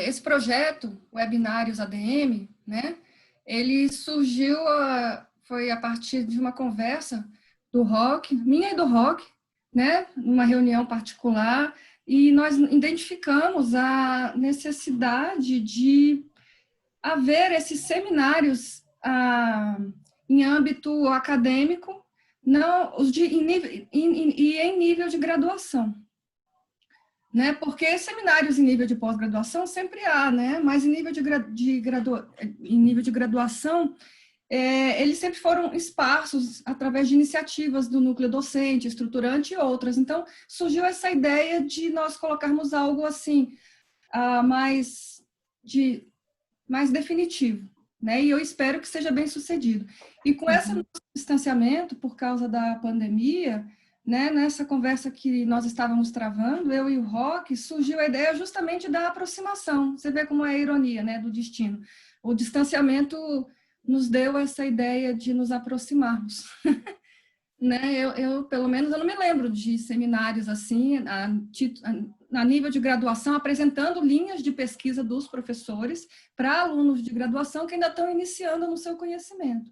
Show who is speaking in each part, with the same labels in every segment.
Speaker 1: esse projeto, Webinários ADM, né, ele surgiu, foi a partir de uma conversa do Roque, minha e do Roque, né, numa reunião particular, e nós identificamos a necessidade de haver esses seminários em âmbito acadêmico, não, em nível de graduação. Né? Porque seminários em nível de pós-graduação sempre há, né? Mas em nível de graduação, eles sempre foram esparsos através de iniciativas do núcleo docente, estruturante e outras. Então, surgiu essa ideia de nós colocarmos algo assim, mais definitivo, né? E eu espero que seja bem sucedido. E com esse distanciamento, por causa da pandemia, né, nessa conversa que nós estávamos travando, eu e o Roque, surgiu a ideia justamente da aproximação. Você vê como é a ironia, né, do destino. O distanciamento nos deu essa ideia de nos aproximarmos. Né? Pelo menos, eu não me lembro de seminários assim, a nível de graduação, apresentando linhas de pesquisa dos professores para alunos de graduação que ainda estão iniciando no seu conhecimento.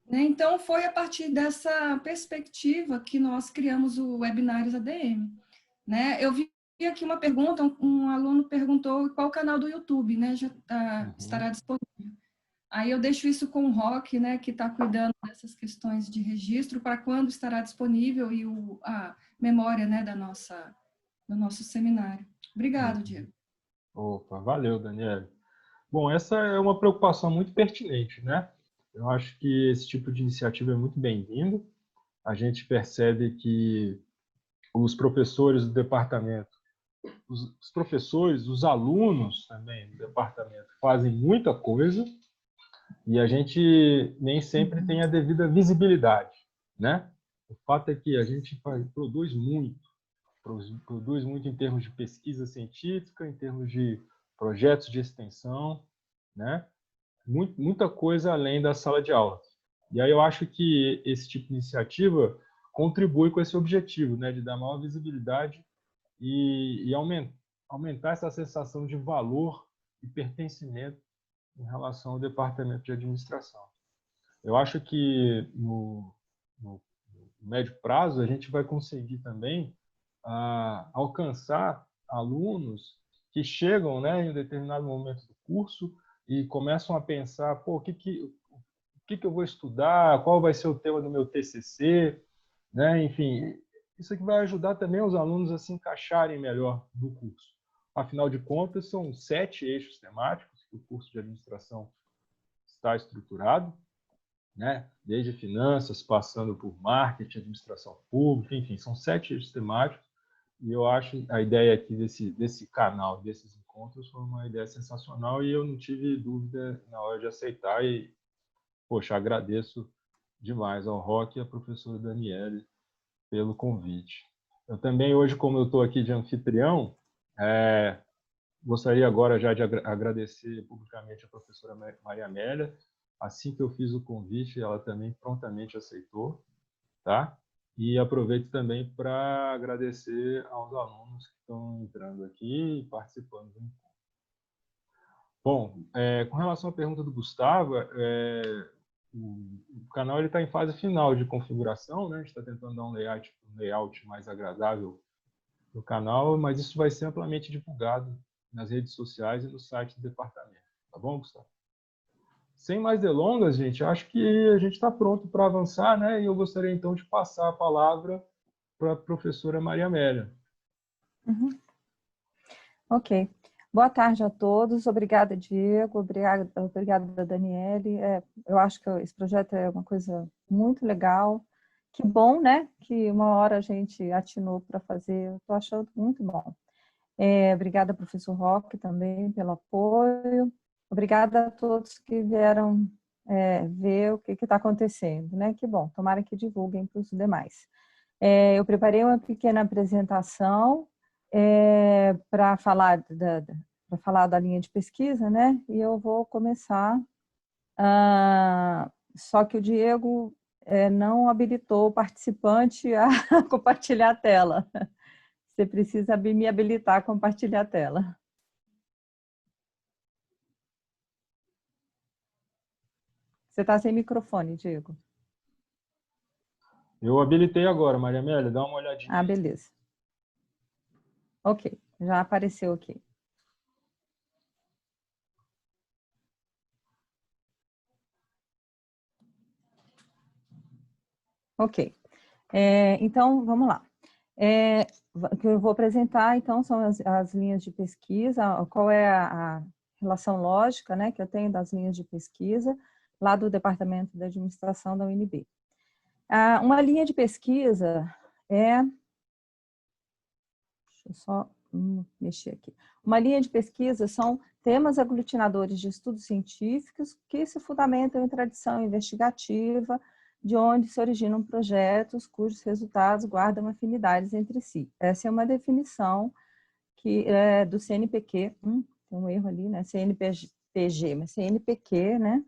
Speaker 1: Né? Então, foi a partir dessa perspectiva que nós criamos o Webinários ADM. Né? Eu vi aqui uma pergunta, um aluno perguntou qual canal do YouTube, né, já estará disponível. Aí eu deixo isso com o Roque, né, que está cuidando dessas questões de registro, para quando estará disponível e a memória, né, do nosso seminário. Obrigado, Diego.
Speaker 2: Opa, valeu, Daniela. Bom, essa é uma preocupação muito pertinente, né? Eu acho que esse tipo de iniciativa é muito bem-vindo. A gente percebe que os professores do departamento, os professores, os alunos também do departamento fazem muita coisa e a gente nem sempre tem a devida visibilidade, né? O fato é que a gente produz muito em termos de pesquisa científica, em termos de projetos de extensão, né? Muita coisa além da sala de aula. E aí eu acho que esse tipo de iniciativa contribui com esse objetivo, né, de dar maior visibilidade e aumentar essa sensação de valor e pertencimento em relação ao departamento de administração. Eu acho que no médio prazo a gente vai conseguir também alcançar alunos que chegam, né, em um determinado momento do curso e começam a pensar, pô, o que eu vou estudar, qual vai ser o tema do meu TCC, né? Enfim, isso aqui vai ajudar também os alunos a se encaixarem melhor no curso. Afinal de contas, são 7 eixos temáticos que o curso de administração está estruturado, né? Desde finanças, passando por marketing, administração pública, enfim, são 7 eixos temáticos. E eu acho a ideia aqui desse canal, desses encontros, foi uma ideia sensacional e eu não tive dúvida na hora de aceitar e, poxa, agradeço demais ao Roque e à professora Daniele pelo convite. Eu também, hoje, como eu estou aqui de anfitrião, gostaria agora já de agradecer publicamente a professora Maria Amélia. Assim que eu fiz o convite, ela também prontamente aceitou, tá? E aproveito também para agradecer aos alunos que estão entrando aqui e participando do encontro. Bom, com relação à pergunta do Gustavo, o canal está em fase final de configuração, né? A gente está tentando dar um layout mais agradável do canal, mas isso vai ser amplamente divulgado nas redes sociais e no site do departamento. Tá bom, Gustavo? Sem mais delongas, gente, acho que a gente está pronto para avançar, né? E eu gostaria, então, de passar a palavra para a professora Maria Amélia.
Speaker 3: Ok. Boa tarde a todos. Obrigada, Diego. Obrigada, Daniele. Eu acho que esse projeto é uma coisa muito legal. Que bom, né? Que uma hora a gente atinou para fazer. Eu estou achando muito bom. Obrigada, professor Roque, também pelo apoio. Obrigada a todos que vieram ver o que está acontecendo, né? Que bom, tomara que divulguem para os demais. Eu preparei uma pequena apresentação para falar da linha de pesquisa, né? E eu vou começar, só que o Diego não habilitou o participante a compartilhar a tela. Você precisa me habilitar a compartilhar a tela. Você está sem microfone, Diego.
Speaker 2: Eu habilitei agora, Maria Amélia, dá uma olhadinha.
Speaker 3: Ah, beleza. Ok, já apareceu aqui. Ok. Então, vamos lá. O que eu vou apresentar, então, são as linhas de pesquisa, qual é a relação lógica, né, que eu tenho das linhas de pesquisa lá do Departamento de Administração da UNB. Uma linha de pesquisa deixa eu só mexer aqui. Uma linha de pesquisa são temas aglutinadores de estudos científicos que se fundamentam em tradição investigativa, de onde se originam projetos cujos resultados guardam afinidades entre si. Essa é uma definição que é do CNPq, tem um erro ali, né? CNPG, mas CNPq, né?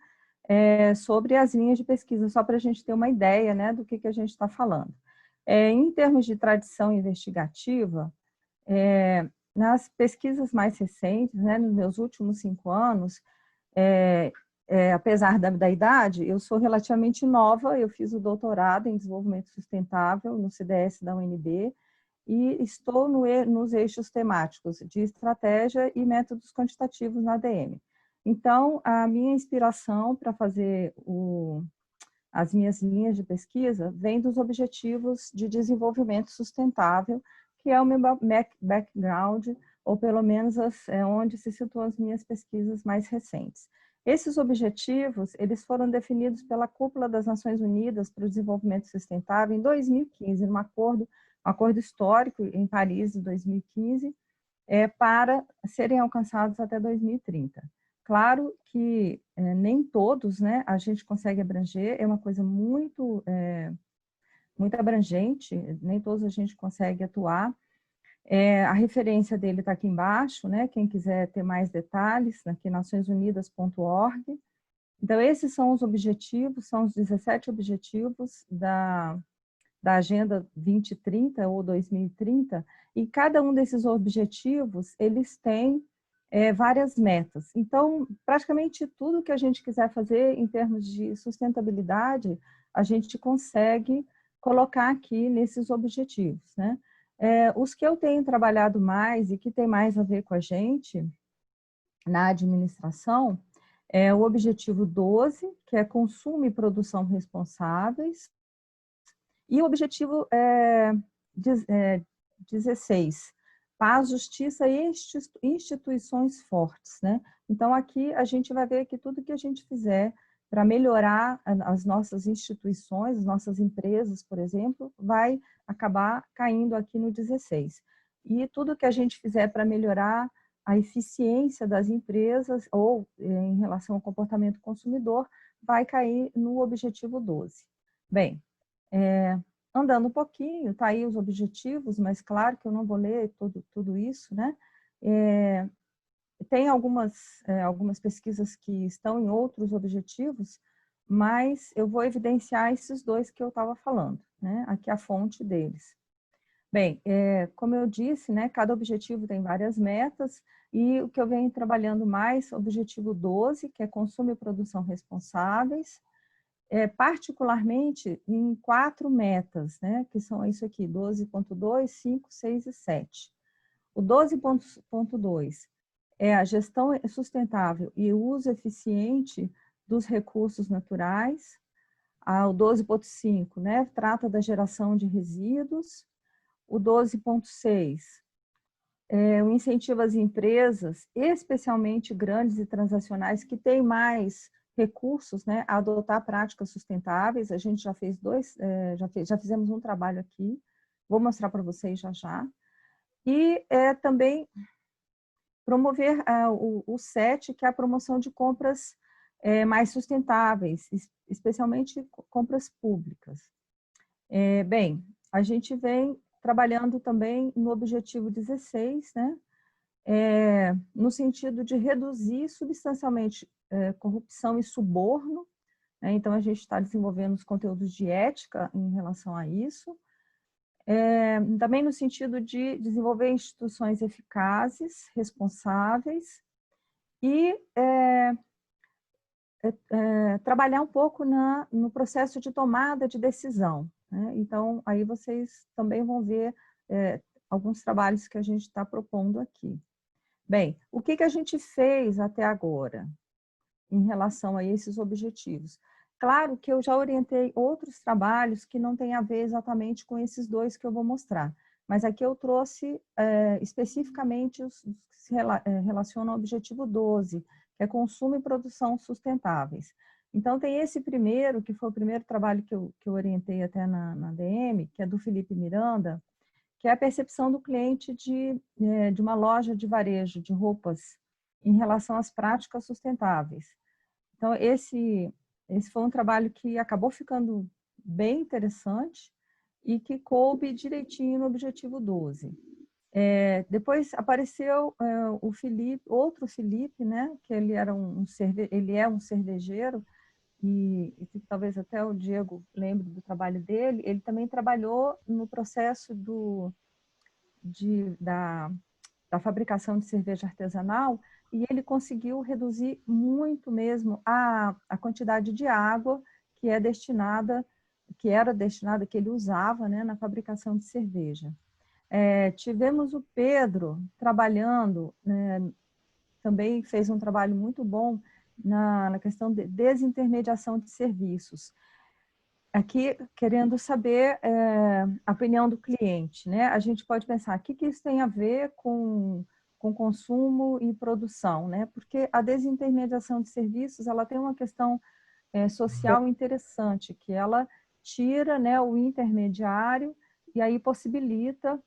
Speaker 3: Sobre as linhas de pesquisa, só para a gente ter uma ideia, né, do que a gente está falando. Em termos de tradição investigativa, nas pesquisas mais recentes, né, nos meus últimos 5 anos, apesar da idade, eu sou relativamente nova, eu fiz o doutorado em desenvolvimento sustentável no CDS da UNB e estou nos eixos temáticos de estratégia e métodos quantitativos na ADM. Então, a minha inspiração para fazer as minhas linhas de pesquisa vem dos objetivos de desenvolvimento sustentável, que é o meu background, ou pelo menos onde se situam as minhas pesquisas mais recentes. Esses objetivos, eles foram definidos pela Cúpula das Nações Unidas para o Desenvolvimento Sustentável em 2015, num acordo histórico em Paris, em 2015, para serem alcançados até 2030. Claro que nem todos, né, a gente consegue abranger, é uma coisa muito abrangente, nem todos a gente consegue atuar. A referência dele está aqui embaixo, né? Quem quiser ter mais detalhes, aqui naçõesunidas.org. Então, esses são os objetivos, são os 17 objetivos da Agenda 2030 ou 2030, e cada um desses objetivos, eles têm várias metas. Então, praticamente tudo que a gente quiser fazer em termos de sustentabilidade, a gente consegue colocar aqui nesses objetivos, né? Os que eu tenho trabalhado mais e que tem mais a ver com a gente na administração é o objetivo 12, que é consumo e produção responsáveis, e o objetivo 16, paz, justiça e instituições fortes, né? Então, aqui a gente vai ver que tudo que a gente fizer para melhorar as nossas instituições, as nossas empresas, por exemplo, vai acabar caindo aqui no 16. E tudo que a gente fizer para melhorar a eficiência das empresas ou em relação ao comportamento consumidor, vai cair no objetivo 12. Bem, andando um pouquinho, tá aí os objetivos, mas claro que eu não vou ler tudo isso, né? Tem algumas pesquisas que estão em outros objetivos, mas eu vou evidenciar esses dois que eu estava falando, né? Aqui a fonte deles. Bem, como eu disse, né, cada objetivo tem várias metas, e o que eu venho trabalhando mais, objetivo 12, que é consumo e produção responsáveis, particularmente em 4 metas, né, que são isso aqui, 12.2, 5, 6 e 7. O 12.2 é a gestão sustentável e o uso eficiente dos recursos naturais. O 12.5, né, trata da geração de resíduos. O 12.6 o incentivo às empresas, especialmente grandes e transacionais, que têm mais recursos, né, a adotar práticas sustentáveis. A gente já fez já fizemos um trabalho aqui, vou mostrar para vocês já já. E também promover o 7, que é a promoção de compras mais sustentáveis, especialmente compras públicas. Bem, a gente vem trabalhando também no objetivo 16, né? No sentido de reduzir substancialmente corrupção e suborno, né? Então, a gente está desenvolvendo os conteúdos de ética em relação a isso. Também no sentido de desenvolver instituições eficazes, responsáveis, e trabalhar um pouco no processo de tomada de decisão, né? Então, aí vocês também vão ver alguns trabalhos que a gente está propondo aqui. Bem, o que a gente fez até agora em relação a esses objetivos? Claro que eu já orientei outros trabalhos que não têm a ver exatamente com esses dois que eu vou mostrar, mas aqui eu trouxe especificamente os que se relacionam ao objetivo 12, que é consumo e produção sustentáveis. Então, tem esse primeiro, que foi o primeiro trabalho que eu orientei até na DM, que é do Felipe Miranda, que é a percepção do cliente de uma loja de varejo de roupas em relação às práticas sustentáveis. Então, esse foi um trabalho que acabou ficando bem interessante e que coube direitinho no objetivo 12. Depois apareceu o Felipe, outro Felipe, né, que ele é um cervejeiro, e talvez até o Diego lembre do trabalho dele. Ele também trabalhou no processo da fabricação de cerveja artesanal, e ele conseguiu reduzir muito mesmo a quantidade de água que era destinada, que ele usava, né, na fabricação de cerveja. Tivemos o Pedro trabalhando, também fez um trabalho muito bom na questão de desintermediação de serviços. Aqui, querendo saber a opinião do cliente, né? A gente pode pensar, o que isso tem a ver com consumo e produção, né? Porque a desintermediação de serviços, ela tem uma questão social interessante, que ela tira, né, o intermediário e aí possibilita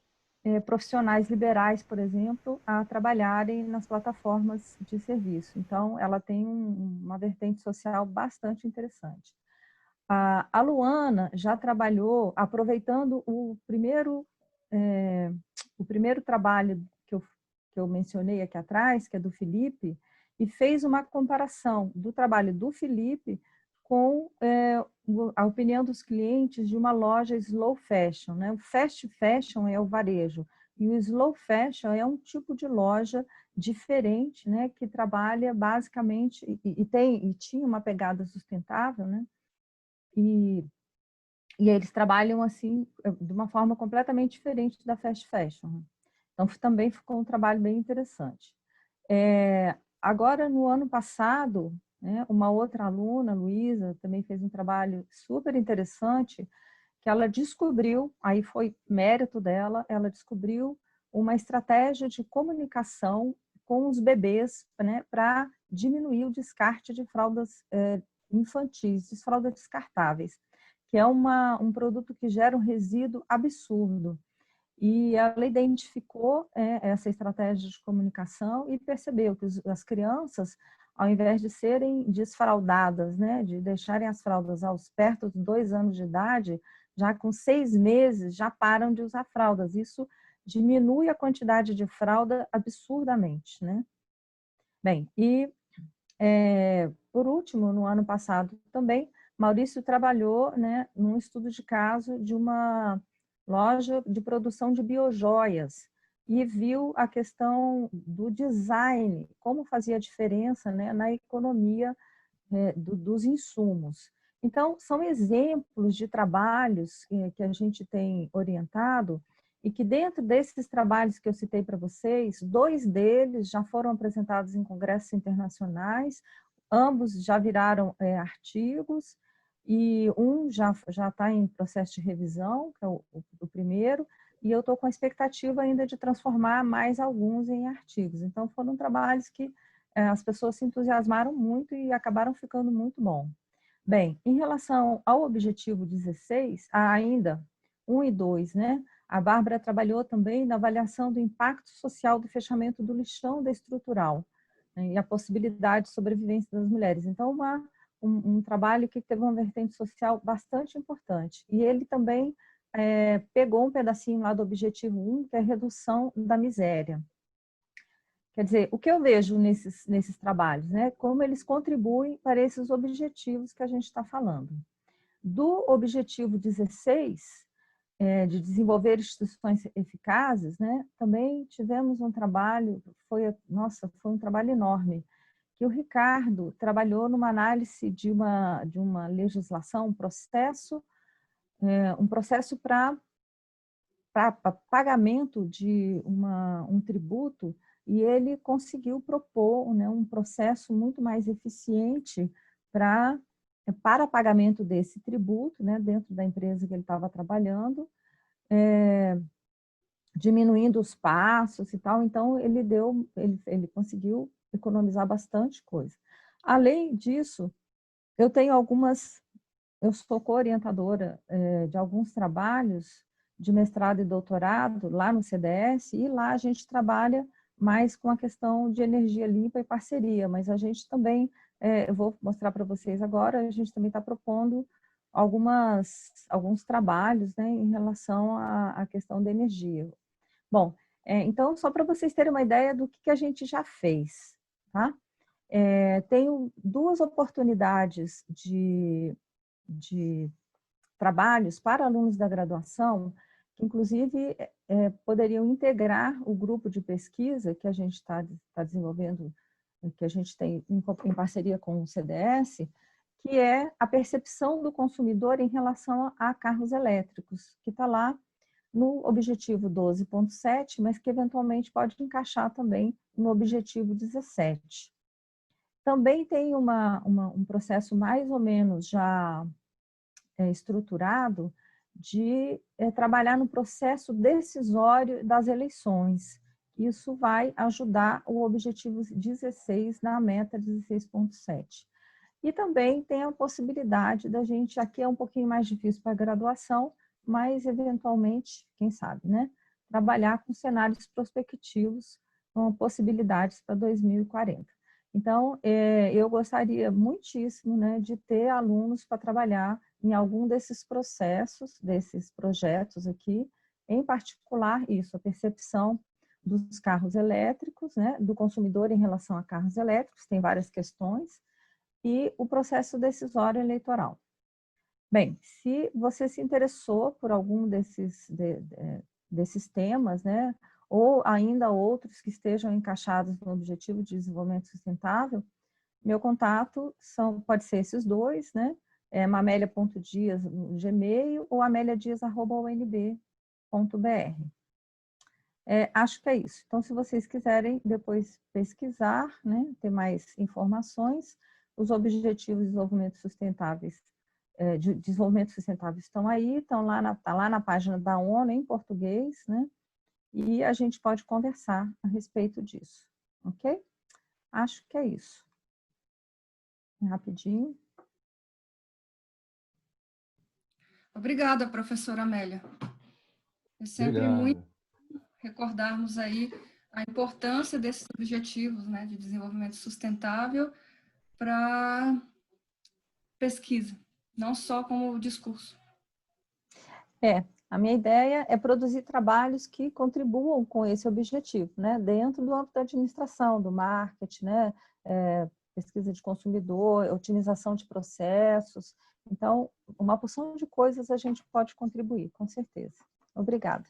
Speaker 3: profissionais liberais, por exemplo, a trabalharem nas plataformas de serviço. Então, ela tem uma vertente social bastante interessante. A Luana já trabalhou, aproveitando o primeiro trabalho que eu mencionei aqui atrás, que é do Felipe, e fez uma comparação do trabalho do Felipe com a opinião dos clientes de uma loja slow fashion, né? O fast fashion é o varejo, e o slow fashion é um tipo de loja diferente, né? Que trabalha basicamente, e tinha uma pegada sustentável, né? E eles trabalham assim de uma forma completamente diferente da fast fashion. Então, também ficou um trabalho bem interessante. Agora, no ano passado, né, uma outra aluna, Luísa, também fez um trabalho super interessante, que ela descobriu, aí foi mérito dela, ela descobriu uma estratégia de comunicação com os bebês, né, para diminuir o descarte de fraldas infantis, de fraldas descartáveis, que é um produto que gera um resíduo absurdo. E ela identificou essa estratégia de comunicação e percebeu que as crianças, ao invés de serem desfraldadas, né, de deixarem as fraldas perto dos 2 anos de idade, já com 6 meses já param de usar fraldas. Isso diminui a quantidade de fralda absurdamente, né? Bem, e por último, no ano passado também, Maurício trabalhou, né, num estudo de caso de uma loja de produção de biojoias e viu a questão do design, como fazia diferença, né, na economia dos insumos. Então, são exemplos de trabalhos que a gente tem orientado e que dentro desses trabalhos que eu citei para vocês, 2 deles já foram apresentados em congressos internacionais, ambos já viraram artigos, e um já está em processo de revisão, que é o primeiro, e eu estou com a expectativa ainda de transformar mais alguns em artigos. Então, foram trabalhos que as pessoas se entusiasmaram muito e acabaram ficando muito bom. Bem, em relação ao objetivo 16, ainda 1 e 2, né? A Bárbara trabalhou também na avaliação do impacto social do fechamento do lixão da estrutural, né, e a possibilidade de sobrevivência das mulheres. Então, um trabalho que teve uma vertente social bastante importante. E ele também pegou um pedacinho lá do objetivo 1, que é a redução da miséria. Quer dizer, o que eu vejo nesses trabalhos, né? Como eles contribuem para esses objetivos que a gente está falando. Do objetivo 16, de desenvolver instituições eficazes, né? Também tivemos um trabalho, foi um trabalho enorme, que o Ricardo trabalhou numa análise de uma legislação, um processo para pagamento de um tributo, e ele conseguiu propor, né, um processo muito mais eficiente para pagamento desse tributo, né, dentro da empresa que ele estava trabalhando, diminuindo os passos e tal. Então, ele conseguiu economizar bastante coisa. Além disso, eu sou co-orientadora de alguns trabalhos de mestrado e doutorado lá no CDS, e lá a gente trabalha mais com a questão de energia limpa e parceria, mas a gente também, eu vou mostrar para vocês agora, a gente também está propondo alguns trabalhos, né, em relação à questão da energia. Bom, então, só para vocês terem uma ideia do que a gente já fez, tá? Tenho duas oportunidades de trabalhos para alunos da graduação, que inclusive poderiam integrar o grupo de pesquisa que a gente está desenvolvendo, que a gente tem em parceria com o CDS, que é a percepção do consumidor em relação a carros elétricos, que está lá no objetivo 12.7, mas que eventualmente pode encaixar também no objetivo 17. Também tem um processo mais ou menos já estruturado de trabalhar no processo decisório das eleições. Isso vai ajudar o objetivo 16 na meta 16.7. E também tem a possibilidade da gente, aqui é um pouquinho mais difícil para a graduação, mas eventualmente, quem sabe, né? Trabalhar com cenários prospectivos, com possibilidades para 2040. Então, eu gostaria muitíssimo, né, de ter alunos para trabalhar em algum desses processos, desses projetos aqui, em particular isso, a percepção dos carros elétricos, né, do consumidor em relação a carros elétricos, tem várias questões, e o processo decisório eleitoral. Bem, se você se interessou por algum desses temas, né, ou ainda outros que estejam encaixados no Objetivo de Desenvolvimento Sustentável, meu contato pode ser esses dois, né, mamelia.dias no Gmail ou ameliadias@unb.br. Acho que é isso. Então, se vocês quiserem depois pesquisar, né, ter mais informações, os Objetivos de Desenvolvimento Sustentáveis estão aí, tá lá na página da ONU em português, né? E a gente pode conversar a respeito disso, ok? Acho que é isso. Rapidinho.
Speaker 1: Obrigada, professora Amélia. É sempre muito recordarmos aí a importância desses objetivos, né, de desenvolvimento sustentável para pesquisa, não só como discurso.
Speaker 3: A minha ideia é produzir trabalhos que contribuam com esse objetivo, né, dentro do âmbito da administração, do marketing, né, pesquisa de consumidor, otimização de processos. Então, uma porção de coisas a gente pode contribuir, com certeza. Obrigada.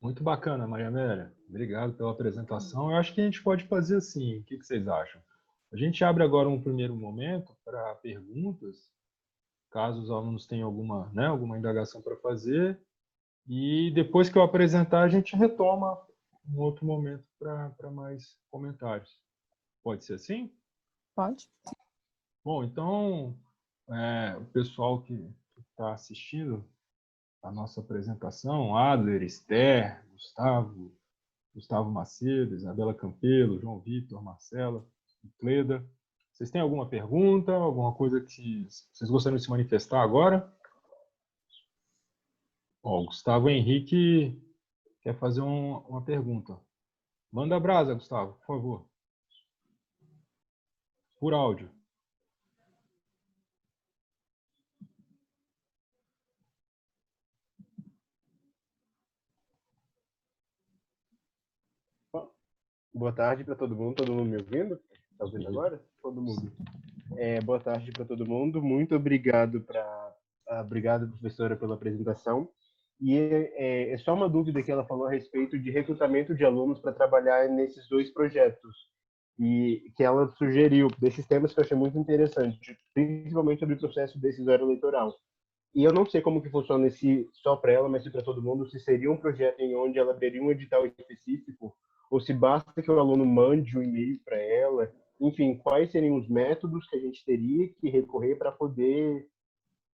Speaker 2: Muito bacana, Maria Amélia. Obrigado pela apresentação. Eu acho que a gente pode fazer assim. O que vocês acham? A gente abre agora um primeiro momento para perguntas, caso os alunos tenham alguma indagação para fazer. E depois que eu apresentar, a gente retoma um outro momento para mais comentários. Pode ser assim?
Speaker 3: Pode.
Speaker 2: Bom, então, o pessoal que está assistindo a nossa apresentação, Adler, Esther, Gustavo Macedo, Isabela Campelo, João Vitor, Marcela, Cleda. Vocês têm alguma pergunta, alguma coisa que vocês gostariam de se manifestar agora? O Gustavo Henrique quer fazer uma pergunta. Manda brasa, Gustavo, por favor. Por áudio.
Speaker 4: Boa tarde para todo mundo me ouvindo? Está ouvindo agora? Todo mundo. Boa tarde para todo mundo, muito obrigado, obrigado, professora, pela apresentação. E é só uma dúvida que ela falou a respeito de recrutamento de alunos para trabalhar nesses dois projetos. e que ela sugeriu desses temas que eu achei muito interessante, principalmente sobre o processo decisório eleitoral. E eu não sei como que funciona se só para ela, mas se para todo mundo, se seria um projeto em onde ela abriria um edital específico, ou se basta que o aluno mande um e-mail para ela. Enfim, quais seriam os métodos que a gente teria que recorrer para poder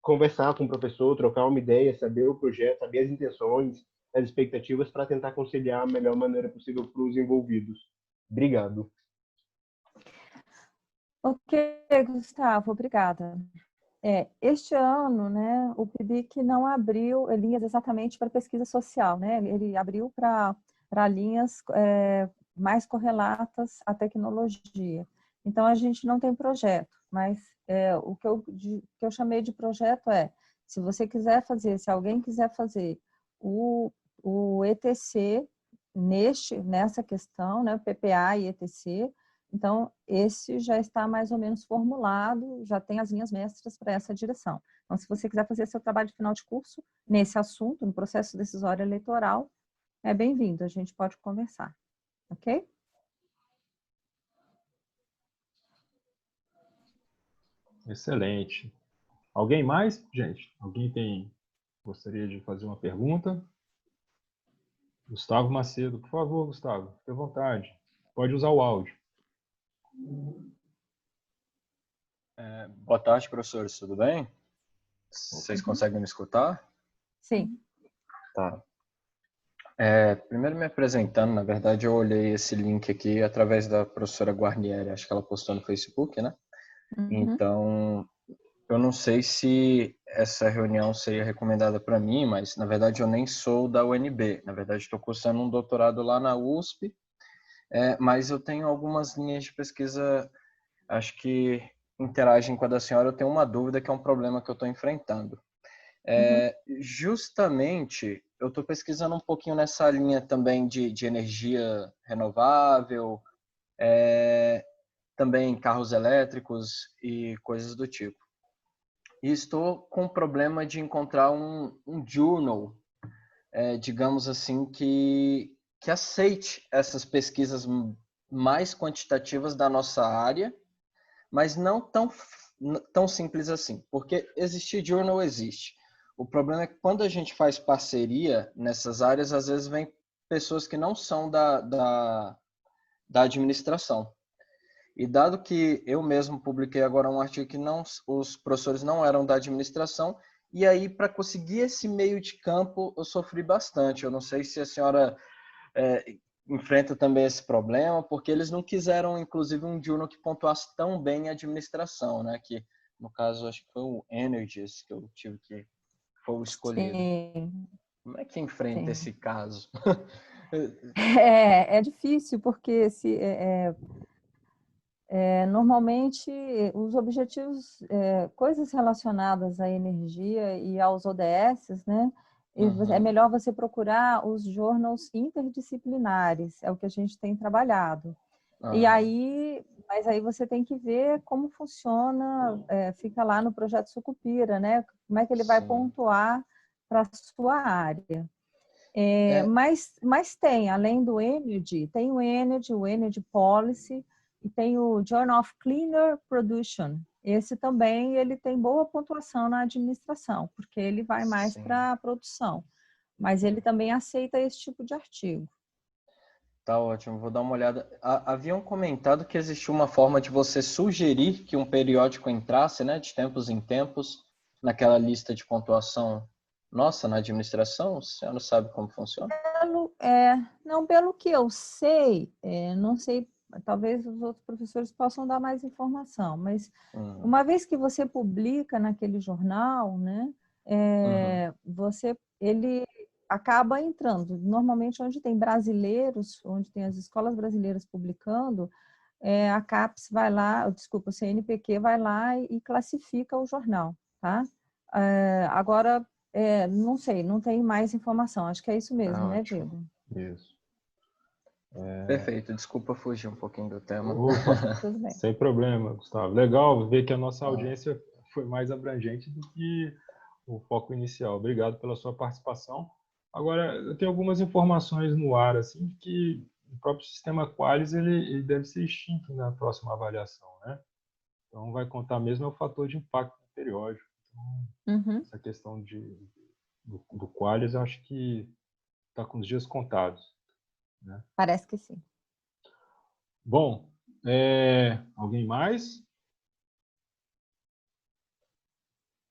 Speaker 4: conversar com o professor, trocar uma ideia, saber o projeto, saber as intenções, as expectativas, para tentar conciliar a melhor maneira possível para os envolvidos. Obrigado.
Speaker 3: Ok, Gustavo, obrigada. Este ano, né, o PIBIC não abriu linhas exatamente para pesquisa social, né? Ele abriu para linhas mais correlatas à tecnologia. Então, a gente não tem projeto, mas o que eu chamei de projeto se você quiser fazer, se alguém quiser fazer o ETC nessa questão, né, o PPA e ETC, então, esse já está mais ou menos formulado, já tem as linhas mestras para essa direção. Então, se você quiser fazer seu trabalho de final de curso nesse assunto, no processo decisório eleitoral, é bem-vindo, a gente pode conversar, ok?
Speaker 2: Excelente. Alguém mais, gente? Gostaria de fazer uma pergunta? Gustavo Macedo, por favor, Gustavo, fique à vontade. Pode usar o áudio.
Speaker 5: Boa tarde, professores, tudo bem? Vocês conseguem me escutar?
Speaker 3: Sim.
Speaker 5: Tá. Primeiro me apresentando, na verdade eu olhei esse link aqui através da professora Guarnieri, acho que ela postou no Facebook, né?
Speaker 3: Uhum.
Speaker 5: Então, eu não sei se essa reunião seria recomendada para mim, mas na verdade eu nem sou da UNB, na verdade estou cursando um doutorado lá na USP, mas eu tenho algumas linhas de pesquisa, acho que interagem com a da senhora, eu tenho uma dúvida que é um problema que eu estou enfrentando. Justamente, eu estou pesquisando um pouquinho nessa linha também de energia renovável, também carros elétricos e coisas do tipo. E estou com o problema de encontrar um journal, digamos assim, que aceite essas pesquisas mais quantitativas da nossa área, mas não tão simples assim, porque existir journal existe. O problema é que quando a gente faz parceria nessas áreas, às vezes vem pessoas que não são da administração. E dado que eu mesmo publiquei agora um artigo que os professores não eram da administração, e aí para conseguir esse meio de campo eu sofri bastante. Eu não sei se a senhora enfrenta também esse problema, porque eles não quiseram, inclusive, um journal que pontuasse tão bem a administração, né? Que, no caso, acho que foi o Energies que eu tive que foi o escolhido.
Speaker 3: Sim.
Speaker 5: Como é que enfrenta esse caso?
Speaker 3: É difícil, porque normalmente os objetivos, coisas relacionadas à energia e aos ODS, né? É melhor você procurar os journals interdisciplinares, é o que a gente tem trabalhado. E aí, mas aí você tem que ver como funciona, fica lá no projeto Sucupira, né? Como é que ele vai pontuar para a sua área. Mas tem, além do Energy, tem o Energy Policy, e tem o Journal of Cleaner Production. Esse também ele tem boa pontuação na administração, porque ele vai mais para a produção. Mas ele também aceita esse tipo de artigo.
Speaker 5: Tá ótimo, vou dar uma olhada. Haviam comentado que existia uma forma de você sugerir que um periódico entrasse, né, de tempos em tempos, naquela lista de pontuação nossa na administração. A senhora sabe como funciona?
Speaker 3: Não, pelo que eu sei, não sei, talvez os outros professores possam dar mais informação, mas uma vez que você publica naquele jornal, né, ele acaba entrando. Normalmente, onde tem brasileiros, onde tem as escolas brasileiras publicando, a CAPES vai lá, desculpa, o CNPq vai lá e classifica o jornal, tá? Agora, não sei, não tem mais informação. Acho que é isso mesmo, né, Diego?
Speaker 2: Isso.
Speaker 5: Perfeito, desculpa fugir um pouquinho do tema.
Speaker 2: Opa,
Speaker 3: Tudo bem.
Speaker 2: sem problema, Gustavo. Legal ver que a nossa audiência foi mais abrangente do que o foco inicial. Obrigado pela sua participação. Agora, eu tenho algumas informações no ar, assim, que o próprio sistema Qualis ele deve ser extinto na próxima avaliação, né? Então, vai contar mesmo é o fator de impacto periódico. Então, essa questão do Qualis, eu acho que está com os dias contados, né?
Speaker 3: Parece que sim.
Speaker 2: Bom, alguém mais?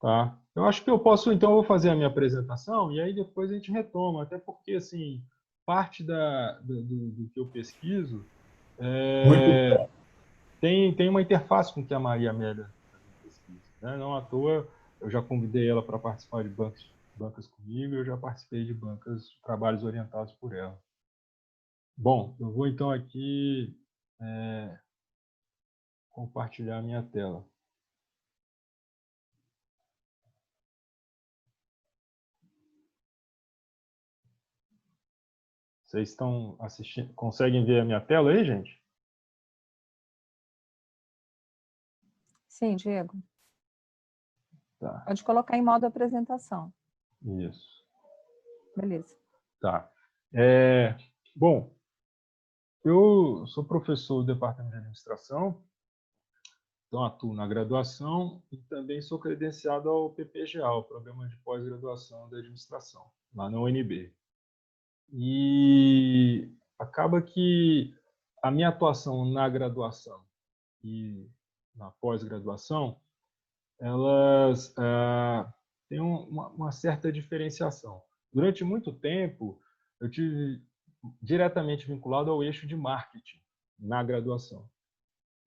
Speaker 2: Tá. Eu acho que eu posso, então, eu vou fazer a minha apresentação e aí depois a gente retoma, até porque, assim, parte do que eu pesquiso tem uma interface com o que a Maria Amélia pesquisa, né? Não à toa, eu já convidei ela para participar de bancas comigo, eu já participei de trabalhos orientados por ela. Bom, eu vou, então, aqui compartilhar a minha tela. Vocês estão assistindo? Conseguem ver a minha tela aí, gente?
Speaker 3: Sim, Diego.
Speaker 2: Tá.
Speaker 3: Pode colocar em modo apresentação.
Speaker 2: Isso.
Speaker 3: Beleza.
Speaker 2: Tá. Bom, eu sou professor do Departamento de Administração, então atuo na graduação e também sou credenciado ao PPGA, o Programa de Pós-Graduação da Administração, lá na UNB. E acaba que a minha atuação na graduação e na pós-graduação, elas têm uma certa diferenciação. Durante muito tempo, eu tive diretamente vinculado ao eixo de marketing na graduação.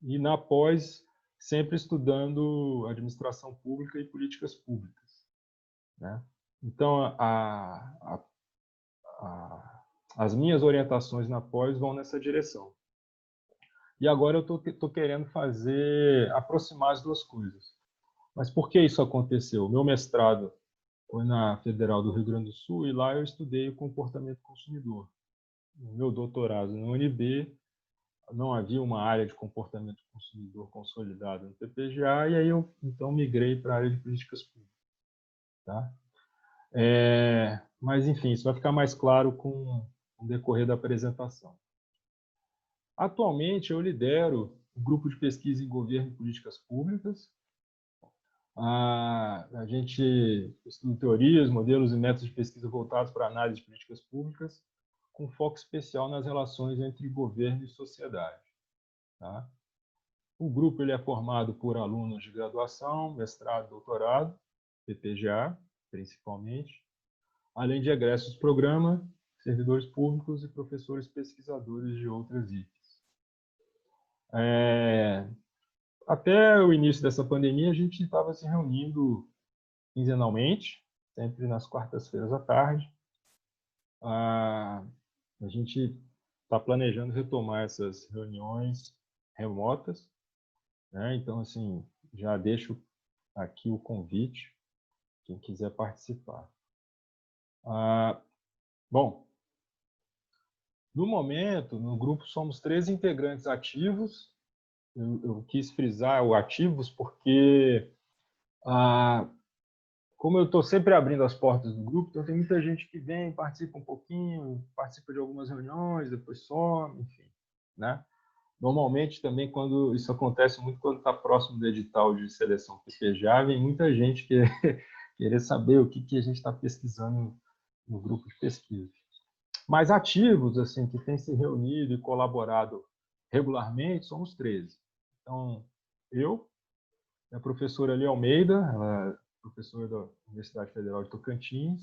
Speaker 2: E na pós, sempre estudando administração pública e políticas públicas, né? Então, as minhas orientações na pós vão nessa direção. E agora eu estou querendo aproximar as duas coisas. Mas por que isso aconteceu? O meu mestrado foi na Federal do Rio Grande do Sul e lá eu estudei o comportamento consumidor. No meu doutorado na UNB, não havia uma área de comportamento consumidor consolidada no PPGA, e aí eu, então, migrei para a área de políticas públicas. Tá? Mas, enfim, isso vai ficar mais claro com o decorrer da apresentação. Atualmente, eu lidero o grupo de pesquisa em governo e políticas públicas. A gente estuda teorias, modelos e métodos de pesquisa voltados para a análise de políticas públicas, com foco especial nas relações entre governo e sociedade. Tá? O grupo ele é formado por alunos de graduação, mestrado, doutorado, PPGA, principalmente, além de egressos do programa, servidores públicos e professores pesquisadores de outras IFES. Até o início dessa pandemia, a gente estava se reunindo quinzenalmente, sempre nas quartas-feiras à tarde. A gente está planejando retomar essas reuniões remotas, né? Então, assim, já deixo aqui o convite, quem quiser participar. Bom, no momento, no grupo somos 13 integrantes ativos. Eu quis frisar o ativos porque, como eu estou sempre abrindo as portas do grupo, então tem muita gente que vem, participa um pouquinho, participa de algumas reuniões, depois some, enfim, né? Normalmente também quando isso acontece muito quando está próximo do edital de seleção PPGA, vem muita gente querer saber o que a gente está pesquisando no grupo de pesquisa. Mas ativos, assim, que têm se reunido e colaborado regularmente, somos 13. Então, a professora Ali Almeida, ela é professora da Universidade Federal de Tocantins,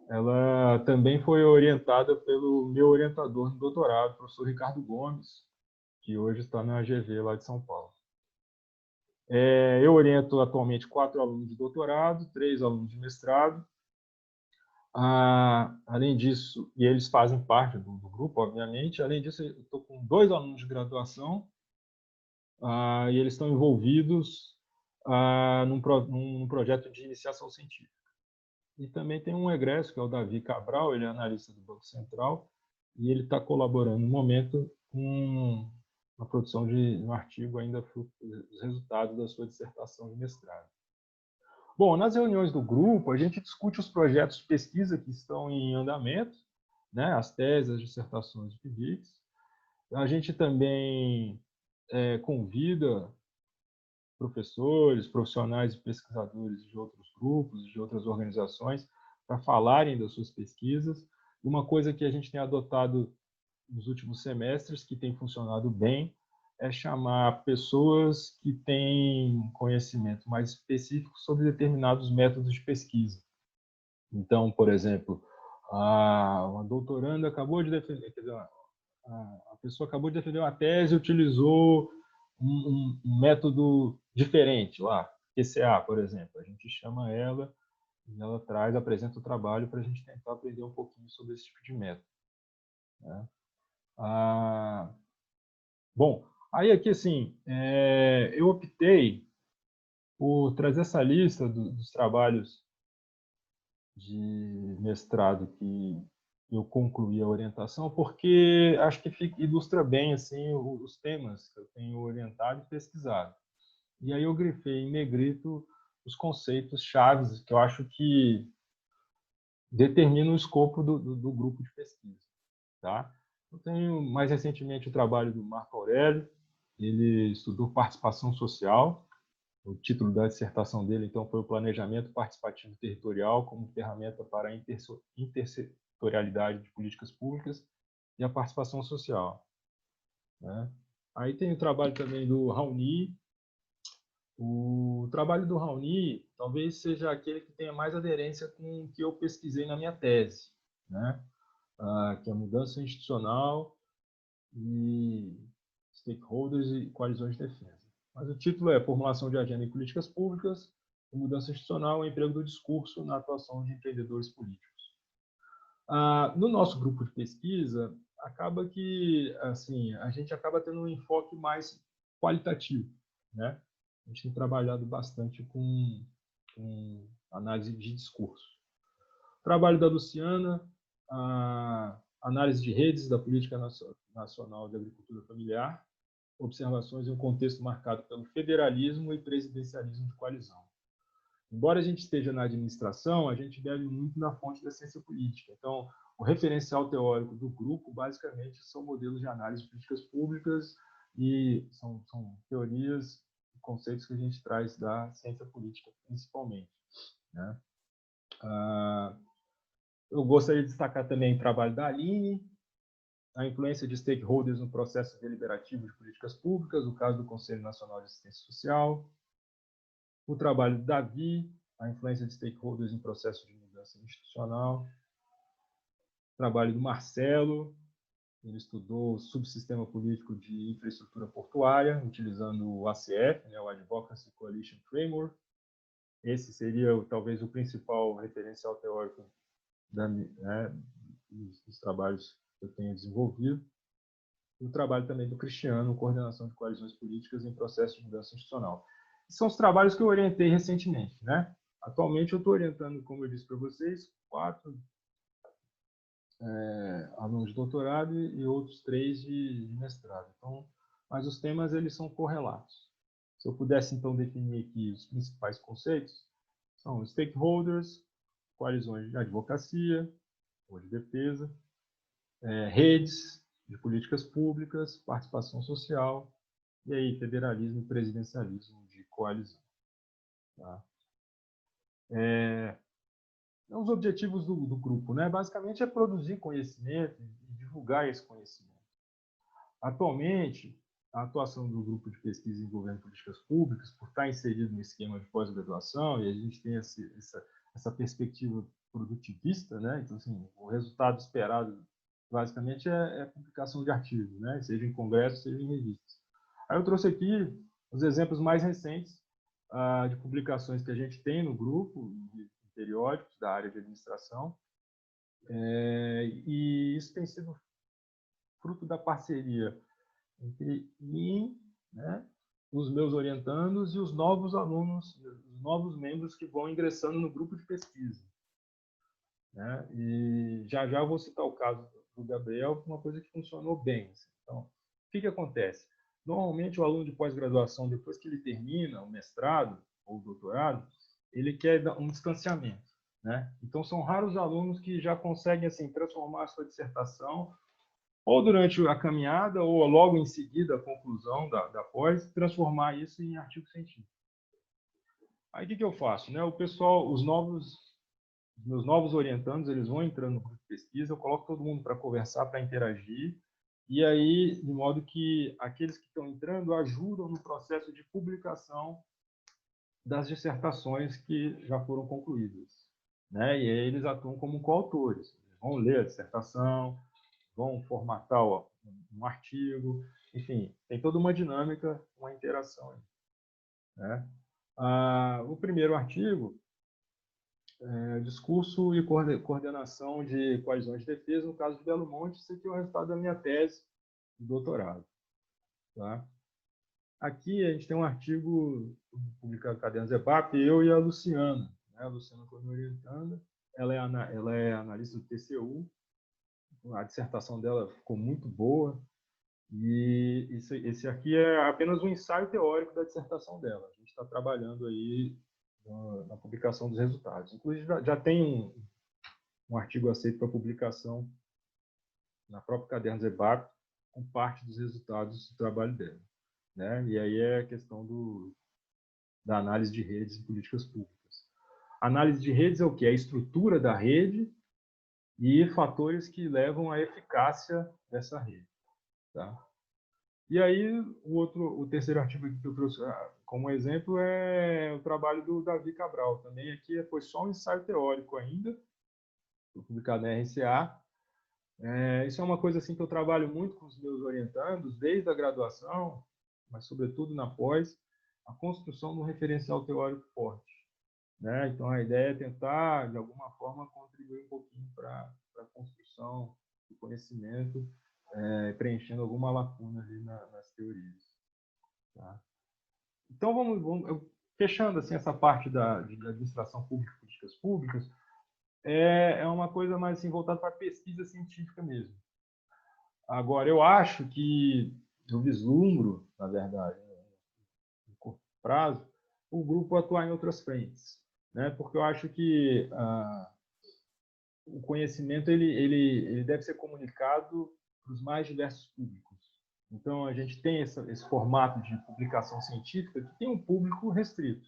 Speaker 2: ela também foi orientada pelo meu orientador no doutorado, professor Ricardo Gomes, que hoje está na AGV lá de São Paulo. Eu oriento atualmente 4 alunos de doutorado, 3 alunos de mestrado. Além disso, e eles fazem parte do grupo, obviamente, além disso, eu estou com 2 alunos de graduação, e eles estão envolvidos num projeto de iniciação científica. E também tem um egresso, que é o Davi Cabral, ele é analista do Banco Central, e ele está colaborando no momento com a produção de um artigo ainda fruto dos resultados da sua dissertação de mestrado. Bom, nas reuniões do grupo, a gente discute os projetos de pesquisa que estão em andamento, né, as teses, as dissertações de PIBICs, A gente também convida professores, profissionais e pesquisadores de outros grupos, de outras organizações, para falarem das suas pesquisas. E uma coisa que a gente tem adotado nos últimos semestres, que tem funcionado bem, é chamar pessoas que têm conhecimento mais específico sobre determinados métodos de pesquisa. Então, por exemplo, uma doutoranda acabou de defender, quer dizer, a pessoa acabou de defender uma tese e utilizou um método diferente lá, QCA, por exemplo. A gente chama ela e ela apresenta o trabalho para a gente tentar aprender um pouquinho sobre esse tipo de método, né? Bom, aí aqui assim, eu optei por trazer essa lista dos trabalhos de mestrado que eu concluí a orientação, porque acho que ilustra bem assim os temas que eu tenho orientado e pesquisado. E aí eu grifei em negrito os conceitos chaves que eu acho que determinam o escopo do grupo de pesquisa. Tá? Eu tenho, mais recentemente, o trabalho do Marco Aurélio. Ele estudou participação social. O título da dissertação dele, então, foi o Planejamento Participativo Territorial como ferramenta para a intersetorialidade de políticas públicas e a participação social, né? Aí tem o trabalho também do Raoni. O trabalho do Raoni talvez seja aquele que tenha mais aderência com o que eu pesquisei na minha tese, né? Que é a mudança institucional e stakeholders e coalizões de defesa. Mas o título é Formulação de Agenda em Políticas Públicas, Mudança Institucional e Emprego do Discurso na Atuação de Empreendedores Políticos. No nosso grupo de pesquisa, acaba que assim, a gente acaba tendo um enfoque mais qualitativo, né? A gente tem trabalhado bastante com análise de discurso. O trabalho da Luciana, a análise de redes da Política Nacional de Agricultura Familiar, observações em um contexto marcado pelo federalismo e presidencialismo de coalizão. Embora a gente esteja na administração, a gente bebe muito na fonte da ciência política. Então, o referencial teórico do grupo, basicamente, são modelos de análise de políticas públicas e são teorias e conceitos que a gente traz da ciência política, principalmente, né? Eu gostaria de destacar também o trabalho da Aline, a influência de stakeholders no processo deliberativo de políticas públicas, o caso do Conselho Nacional de Assistência Social, o trabalho do Davi, a influência de stakeholders no processo de mudança institucional, o trabalho do Marcelo, ele estudou o subsistema político de infraestrutura portuária, utilizando o ACF, né, o Advocacy Coalition Framework. Esse seria talvez o principal referencial teórico dos trabalhos que eu tenho desenvolvido. E o trabalho também do Cristiano, coordenação de coalizões políticas em processo de mudança institucional. São os trabalhos que eu orientei recentemente, né? Atualmente eu estou orientando, como eu disse para vocês, 4 alunos de doutorado e outros 3 de mestrado. Então, mas os temas eles são correlatos. Se eu pudesse então definir aqui os principais conceitos, são stakeholders, coalizões de advocacia ou de defesa, redes de políticas públicas, participação social e aí federalismo e presidencialismo de coalizão. Tá? Os objetivos do grupo, né? Basicamente é produzir conhecimento e divulgar esse conhecimento. Atualmente, a atuação do grupo de pesquisa em governo e políticas públicas, por estar inserido no esquema de pós-graduação, e a gente tem essa perspectiva produtivista, né? Então, assim, o resultado esperado, basicamente, é a publicação de artigos, né? Seja em congressos, seja em revistas. Aí eu trouxe aqui os exemplos mais recentes de publicações que a gente tem no grupo, de periódicos da área de administração, e isso tem sido fruto da parceria entre mim, né, os meus orientandos e os novos alunos, os novos membros que vão ingressando no grupo de pesquisa, né? E já eu vou citar o caso do Gabriel, uma coisa que funcionou bem. Então, o que acontece? Normalmente, o aluno de pós-graduação, depois que ele termina o mestrado ou o doutorado, ele quer dar um distanciamento, né? Então, são raros alunos que já conseguem assim transformar a sua dissertação ou durante a caminhada, ou logo em seguida a conclusão da pós, transformar isso em artigo científico. Aí o que eu faço? Né? O pessoal, os meus novos orientandos, eles vão entrando no grupo de pesquisa, eu coloco todo mundo para conversar, para interagir, e aí, de modo que aqueles que estão entrando ajudam no processo de publicação das dissertações que já foram concluídas. Né? E aí eles atuam como coautores. Vão ler a dissertação, vão formatar um artigo, enfim, tem toda uma dinâmica, uma interação aí. Né? O primeiro artigo é discurso e coordenação de coalizões de defesa, no caso de Belo Monte, isso aqui é o resultado da minha tese de doutorado. Tá? Aqui a gente tem um artigo publicado no Cadernos EBAP, eu e a Luciana. Né? A Luciana foi me orientando, ela é analista do TCU, a dissertação dela ficou muito boa, e esse aqui é apenas um ensaio teórico da dissertação dela. A gente está trabalhando aí na publicação dos resultados. Inclusive, já tem um artigo aceito para publicação na própria Cadernos EBAP, com parte dos resultados do trabalho dela. Né? E aí é a questão da análise de redes e políticas públicas. Análise de redes é o quê? É a estrutura da rede e fatores que levam à eficácia dessa rede. Tá? E aí, o terceiro artigo aqui que eu trouxe como exemplo é o trabalho do Davi Cabral. Também aqui foi só um ensaio teórico ainda, publicado na RCA. Isso é uma coisa assim que eu trabalho muito com os meus orientandos, desde a graduação, mas sobretudo na pós, a construção de um referencial teórico forte. Né? Então, a ideia é tentar, de alguma forma, contribuir um pouquinho para a construção do conhecimento, preenchendo alguma lacuna ali nas teorias. Tá? Então, vamos fechando assim, essa parte de administração pública e políticas públicas, é uma coisa mais assim, voltada para a pesquisa científica mesmo. Agora, eu acho que, eu vislumbro, na verdade, no curto prazo, o grupo atuar em outras frentes. Né? Porque eu acho que o conhecimento ele deve ser comunicado para os mais diversos públicos. Então, a gente tem esse formato de publicação científica que tem um público restrito.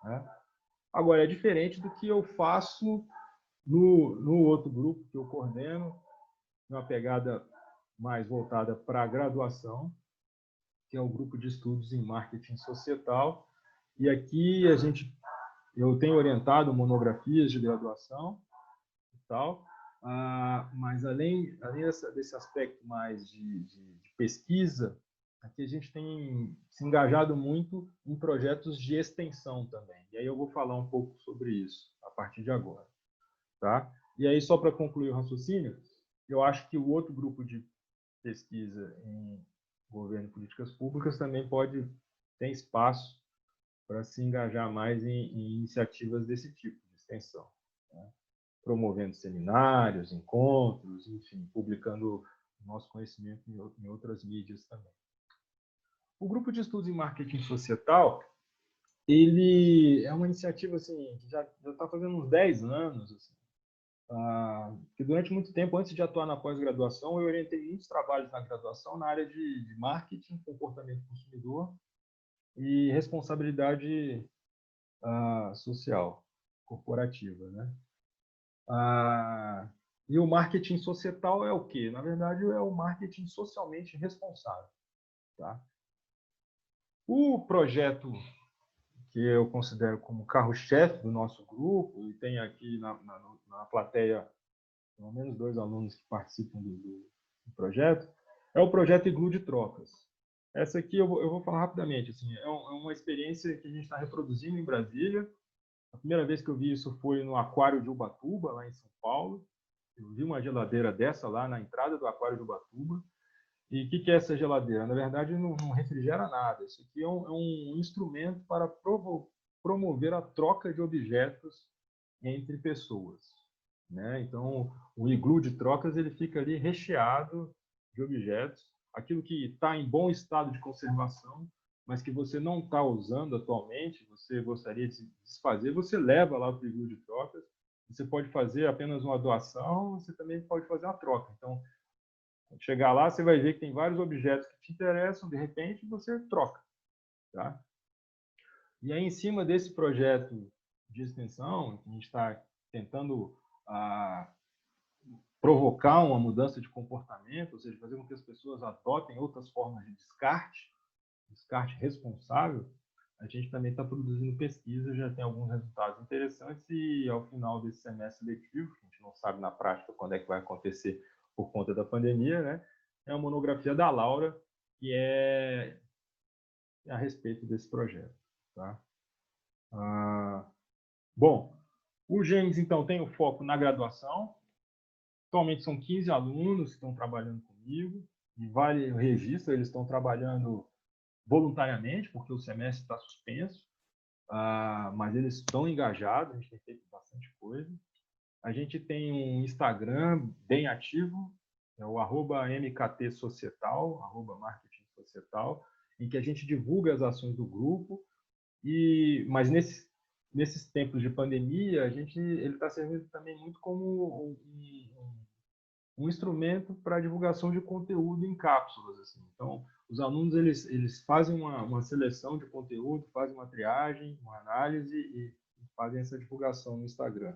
Speaker 2: Né? Agora, é diferente do que eu faço no outro grupo que eu coordeno, uma pegada mais voltada para a graduação, que é o grupo de estudos em marketing societal. E aqui eu tenho orientado monografias de graduação e tal, mas além desse aspecto mais de pesquisa, aqui a gente tem se engajado muito em projetos de extensão também. E aí eu vou falar um pouco sobre isso a partir de agora. Tá? E aí, só para concluir o raciocínio, eu acho que o outro grupo de pesquisa em governo e políticas públicas também ter espaço para se engajar mais em iniciativas desse tipo, de extensão. Né? Promovendo seminários, encontros, enfim, publicando o nosso conhecimento em outras mídias também. O grupo de estudos em marketing societal, ele é uma iniciativa assim, que já está fazendo uns 10 anos, assim, que durante muito tempo, antes de atuar na pós-graduação, eu orientei muitos trabalhos na graduação na área de marketing, comportamento do consumidor e responsabilidade social, corporativa. Né? E o marketing societal é o quê? Na verdade, é o marketing socialmente responsável. Tá? O projeto que eu considero como carro-chefe do nosso grupo, e tem aqui na plateia pelo menos 2 alunos que participam do projeto, é o projeto Iglu de Trocas. Essa aqui eu vou falar rapidamente. Assim, é uma experiência que a gente está reproduzindo em Brasília. A primeira vez que eu vi isso foi no Aquário de Ubatuba, lá em São Paulo. Eu vi uma geladeira dessa lá na entrada do Aquário de Ubatuba. E o que é essa geladeira? Na verdade, não refrigera nada. Isso aqui é um instrumento para promover a troca de objetos entre pessoas. Né? Então, o iglu de trocas ele fica ali recheado de objetos. Aquilo que está em bom estado de conservação, mas que você não está usando atualmente, você gostaria de desfazer, você leva lá para o iglu de trocas. Você pode fazer apenas uma doação, você também pode fazer uma troca. Então, Quando chegar lá, você vai ver que tem vários objetos que te interessam, de repente você troca. Tá? E aí, em cima desse projeto de extensão, a gente está tentando provocar uma mudança de comportamento, ou seja, fazer com que as pessoas adotem outras formas de descarte responsável. A gente também está produzindo pesquisa, já tem alguns resultados interessantes e ao final desse semestre letivo, a gente não sabe na prática quando é que vai acontecer por conta da pandemia, né? É a monografia da Laura, que é a respeito desse projeto. Tá? Bom, o Gênesis, então, tem o foco na graduação. Atualmente são 15 alunos que estão trabalhando comigo, e vale o registro, eles estão trabalhando voluntariamente, porque o semestre está suspenso, mas eles estão engajados, a gente tem feito bastante coisa. A gente tem um Instagram bem ativo, é o @mktsocietal, @marketing societal, em que a gente divulga as ações do grupo, mas nesses tempos de pandemia, ele está servindo também muito como um instrumento para divulgação de conteúdo em cápsulas. Assim. Então, os alunos eles fazem uma seleção de conteúdo, fazem uma triagem, uma análise e fazem essa divulgação no Instagram.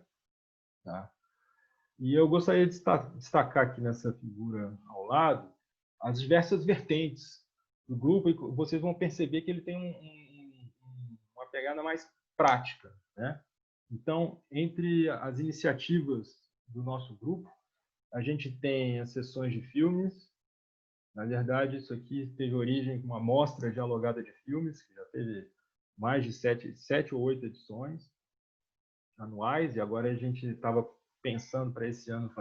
Speaker 2: Tá? E eu gostaria de destacar aqui nessa figura ao lado as diversas vertentes do grupo, e vocês vão perceber que ele tem uma pegada mais prática. Né? Então, entre as iniciativas do nosso grupo, a gente tem as sessões de filmes. Na verdade, isso aqui teve origem com uma mostra dialogada de filmes, que já teve mais de 7 ou 8 edições anuais, e agora a gente estava pensando para esse ano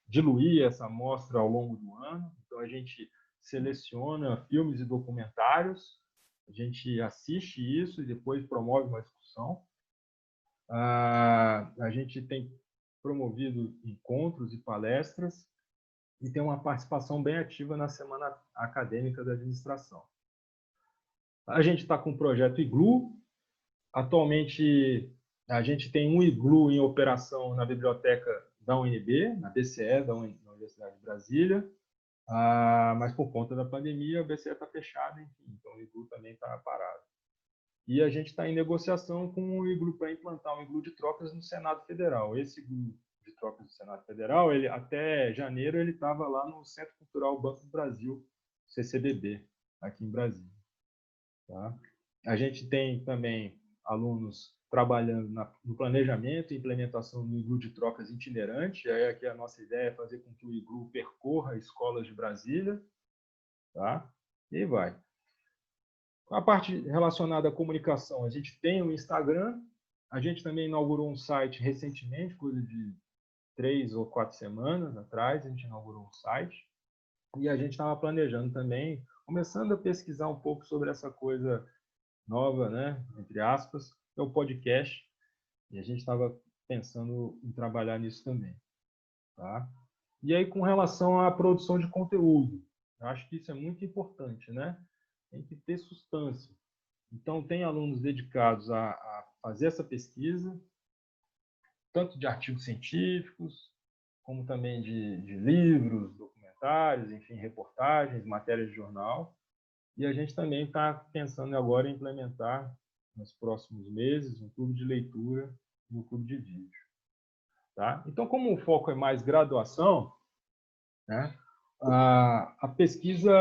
Speaker 2: diluir essa mostra ao longo do ano. Então, a gente seleciona filmes e documentários, a gente assiste isso e depois promove uma discussão. A gente tem promovido encontros e palestras e tem uma participação bem ativa na Semana Acadêmica da Administração. A gente está com o projeto Iglu. Atualmente, a gente tem um Iglu em operação na biblioteca da UNB, na BCE, da Universidade de Brasília, mas por conta da pandemia, a BCE está fechada, enfim, então o Iglu também está parado. E a gente está em negociação com o Iglu para implantar um Iglu de trocas no Senado Federal. Esse Iglu de trocas do Senado Federal, até janeiro, ele estava lá no Centro Cultural Banco do Brasil, CCBB, aqui em Brasília. Tá? A gente tem também alunos trabalhando no planejamento e implementação do Iglu de trocas itinerante. Aí aqui a nossa ideia é fazer com que o Iglu percorra escolas de Brasília. Tá? E vai. A parte relacionada à comunicação, a gente tem o Instagram, a gente também inaugurou um site recentemente, coisa de 3 ou 4 semanas atrás, a gente inaugurou um site, e a gente estava planejando também, começando a pesquisar um pouco sobre essa coisa nova, né, entre aspas, que é o podcast, e a gente estava pensando em trabalhar nisso também. Tá? E aí, com relação à produção de conteúdo, eu acho que isso é muito importante, né? Tem que ter substância. Então, tem alunos dedicados a fazer essa pesquisa, tanto de artigos científicos, como também de livros, documentários, enfim, reportagens, matérias de jornal. E a gente também está pensando agora em implementar, nos próximos meses, um clube de leitura e um clube de vídeo. Tá? Então, como o foco é mais graduação, né, a pesquisa,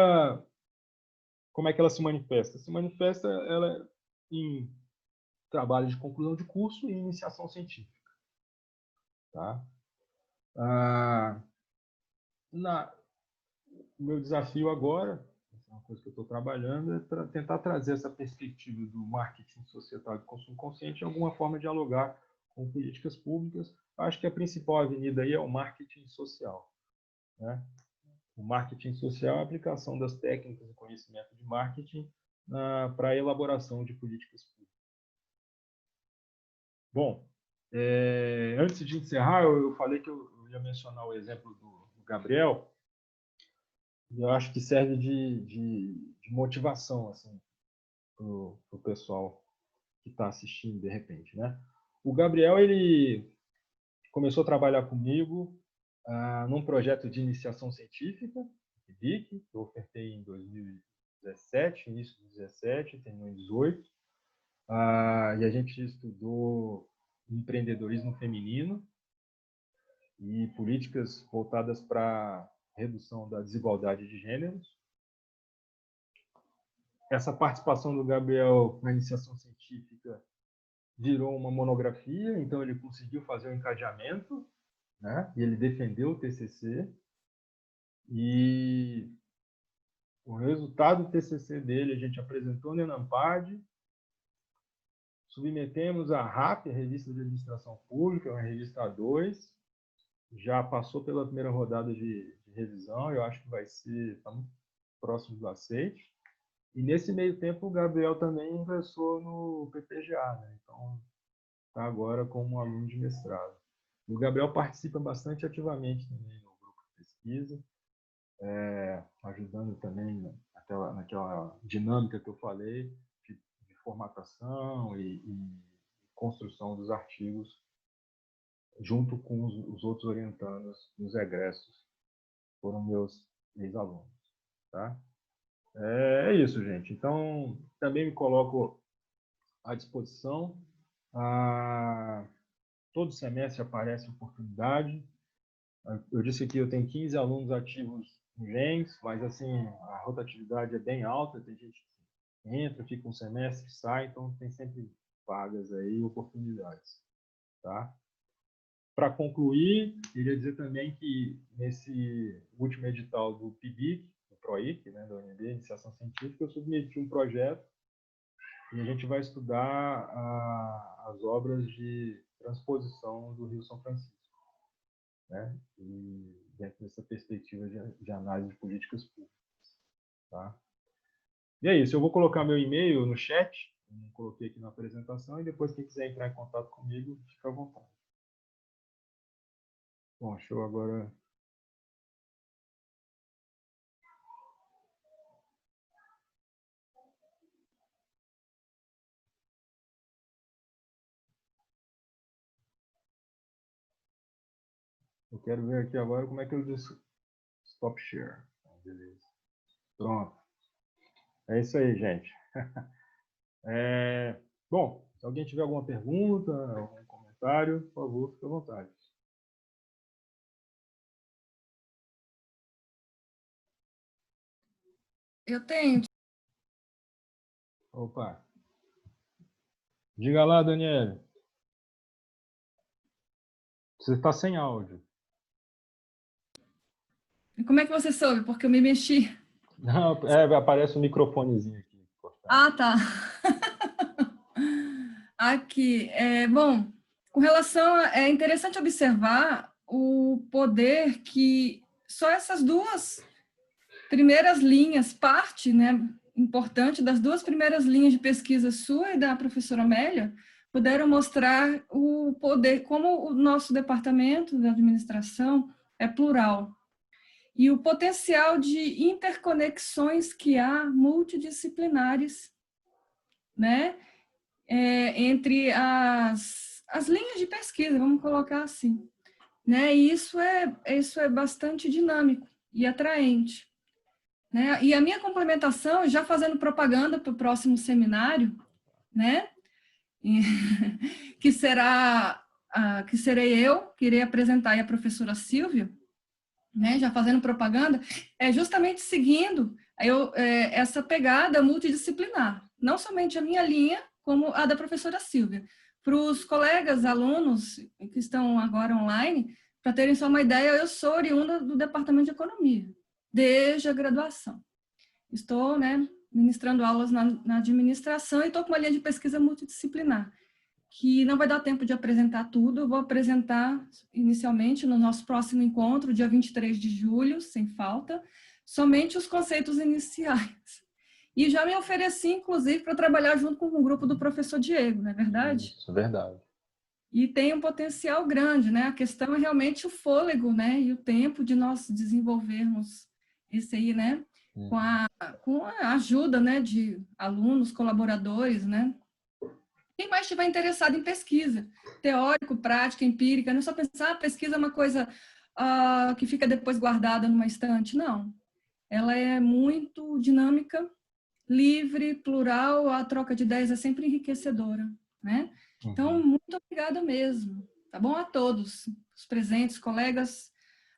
Speaker 2: como é que ela se manifesta? Se manifesta ela em trabalho de conclusão de curso e iniciação científica. Tá? O meu desafio agora, uma coisa que eu estou trabalhando, é tentar trazer essa perspectiva do marketing societal e consumo consciente de alguma forma dialogar com políticas públicas. Acho que a principal avenida aí é o marketing social. Né? O marketing social é a aplicação das técnicas e conhecimento de marketing para a elaboração de políticas públicas. Bom, antes de encerrar, eu falei que eu ia mencionar o exemplo do Gabriel. Eu acho que serve de motivação assim, para o pessoal que está assistindo de repente. Né? O Gabriel ele começou a trabalhar comigo num projeto de iniciação científica, PIBIC, que eu ofertei em 2017, início de 2017, terminou em 2018. E a gente estudou empreendedorismo feminino e políticas voltadas para redução da desigualdade de gêneros. Essa participação do Gabriel na iniciação científica virou uma monografia, então ele conseguiu fazer o encadeamento, né? E ele defendeu o TCC, e o resultado do TCC dele a gente apresentou no ENAMPAD, submetemos a RAP, a Revista de Administração Pública, uma revista A2, já passou pela primeira rodada de revisão, eu acho que vai ser, está muito próximo do aceite. E nesse meio tempo o Gabriel também ingressou no PPGA, né? Então está agora como aluno de mestrado. O Gabriel participa bastante ativamente também no grupo de pesquisa, ajudando também naquela dinâmica que eu falei, de formatação e construção dos artigos, junto com os outros orientandos nos egressos, foram meus ex-alunos. Tá? É isso, gente. Então, também me coloco à disposição. Todo semestre aparece oportunidade. Eu disse que eu tenho 15 alunos ativos no GEMS, mas assim, a rotatividade é bem alta, tem gente que entra, fica um semestre, sai, então tem sempre vagas aí, oportunidades. Tá? Para concluir, queria dizer também que nesse último edital do PIBIC, do PROIC, né, da UNB, Iniciação Científica, eu submeti um projeto e a gente vai estudar as obras de transposição do Rio São Francisco, né, e dentro dessa perspectiva de análise de políticas públicas. Tá? E é isso, eu vou colocar meu e-mail no chat, eu coloquei aqui na apresentação, e depois quem quiser entrar em contato comigo, fica à vontade. Bom, show agora. Eu quero ver aqui agora como é que eu disse stop share. Beleza. Pronto. É isso aí, gente. Bom, se alguém tiver alguma pergunta, algum comentário, por favor, fique à vontade.
Speaker 1: Eu tenho.
Speaker 2: Opa. Diga lá, Daniela. Você está sem áudio.
Speaker 1: E como é que você soube? Porque eu me mexi.
Speaker 2: Não, aparece um microfonezinho aqui.
Speaker 1: Ah, tá. Aqui. Bom, com relação é interessante observar o poder que só essas duas primeiras linhas, parte, né, importante das duas primeiras linhas de pesquisa sua e da professora Amélia, puderam mostrar o poder, como o nosso departamento de administração é plural, e o potencial de interconexões que há multidisciplinares, né, entre as linhas de pesquisa, vamos colocar assim, né, e isso é bastante dinâmico e atraente. Né? E a minha complementação, já fazendo propaganda para o próximo seminário, né? que serei eu, que irei apresentar, e a professora Silvia, né? Já fazendo propaganda, justamente seguindo essa pegada multidisciplinar, não somente a minha linha, como a da professora Silvia. Para os colegas, alunos que estão agora online, para terem só uma ideia, eu sou oriunda do Departamento de Economia, desde a graduação. Estou, né, ministrando aulas na administração e estou com uma linha de pesquisa multidisciplinar, que não vai dar tempo de apresentar tudo. Eu vou apresentar inicialmente no nosso próximo encontro, dia 23 de julho, sem falta, somente os conceitos iniciais. E já me ofereci, inclusive, para trabalhar junto com o grupo do professor Diego, não é verdade?
Speaker 2: Isso, verdade.
Speaker 1: E tem um potencial grande, né? A questão é realmente o fôlego, né? E o tempo de nós desenvolvermos isso aí, né? Com a ajuda, né, de alunos, colaboradores, né? Quem mais estiver interessado em pesquisa, teórico, prática, empírica, não é só pensar, pesquisa é uma coisa que fica depois guardada numa estante, não. Ela é muito dinâmica, livre, plural, a troca de ideias é sempre enriquecedora, né? Então, muito obrigada mesmo, tá bom? A todos, os presentes, colegas,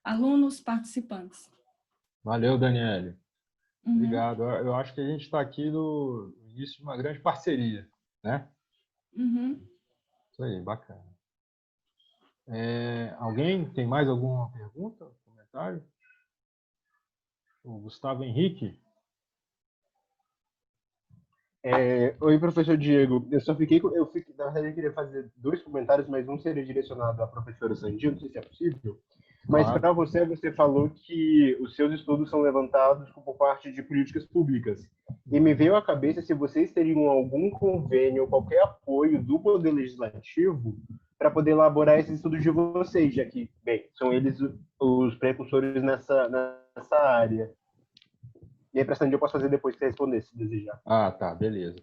Speaker 1: alunos, participantes.
Speaker 2: Valeu, Daniele. Obrigado. Eu acho que a gente está aqui no início de uma grande parceria, né? Isso aí, bacana. Alguém tem mais alguma pergunta, comentário? O Gustavo Henrique?
Speaker 4: Oi, professor Diego. Na verdade, eu queria fazer 2 comentários, mas um seria direcionado à professora Sandinha, não sei se é possível. Mas
Speaker 2: Claro.
Speaker 4: para você falou que os seus estudos são levantados por parte de políticas públicas. E me veio à cabeça se vocês teriam algum convênio ou qualquer apoio do Poder Legislativo para poder elaborar esses estudos de vocês, já que, bem, são eles os precursores nessa área. E aí, para Sandinha, eu posso fazer depois que você responder, se desejar.
Speaker 2: Ah, tá, beleza.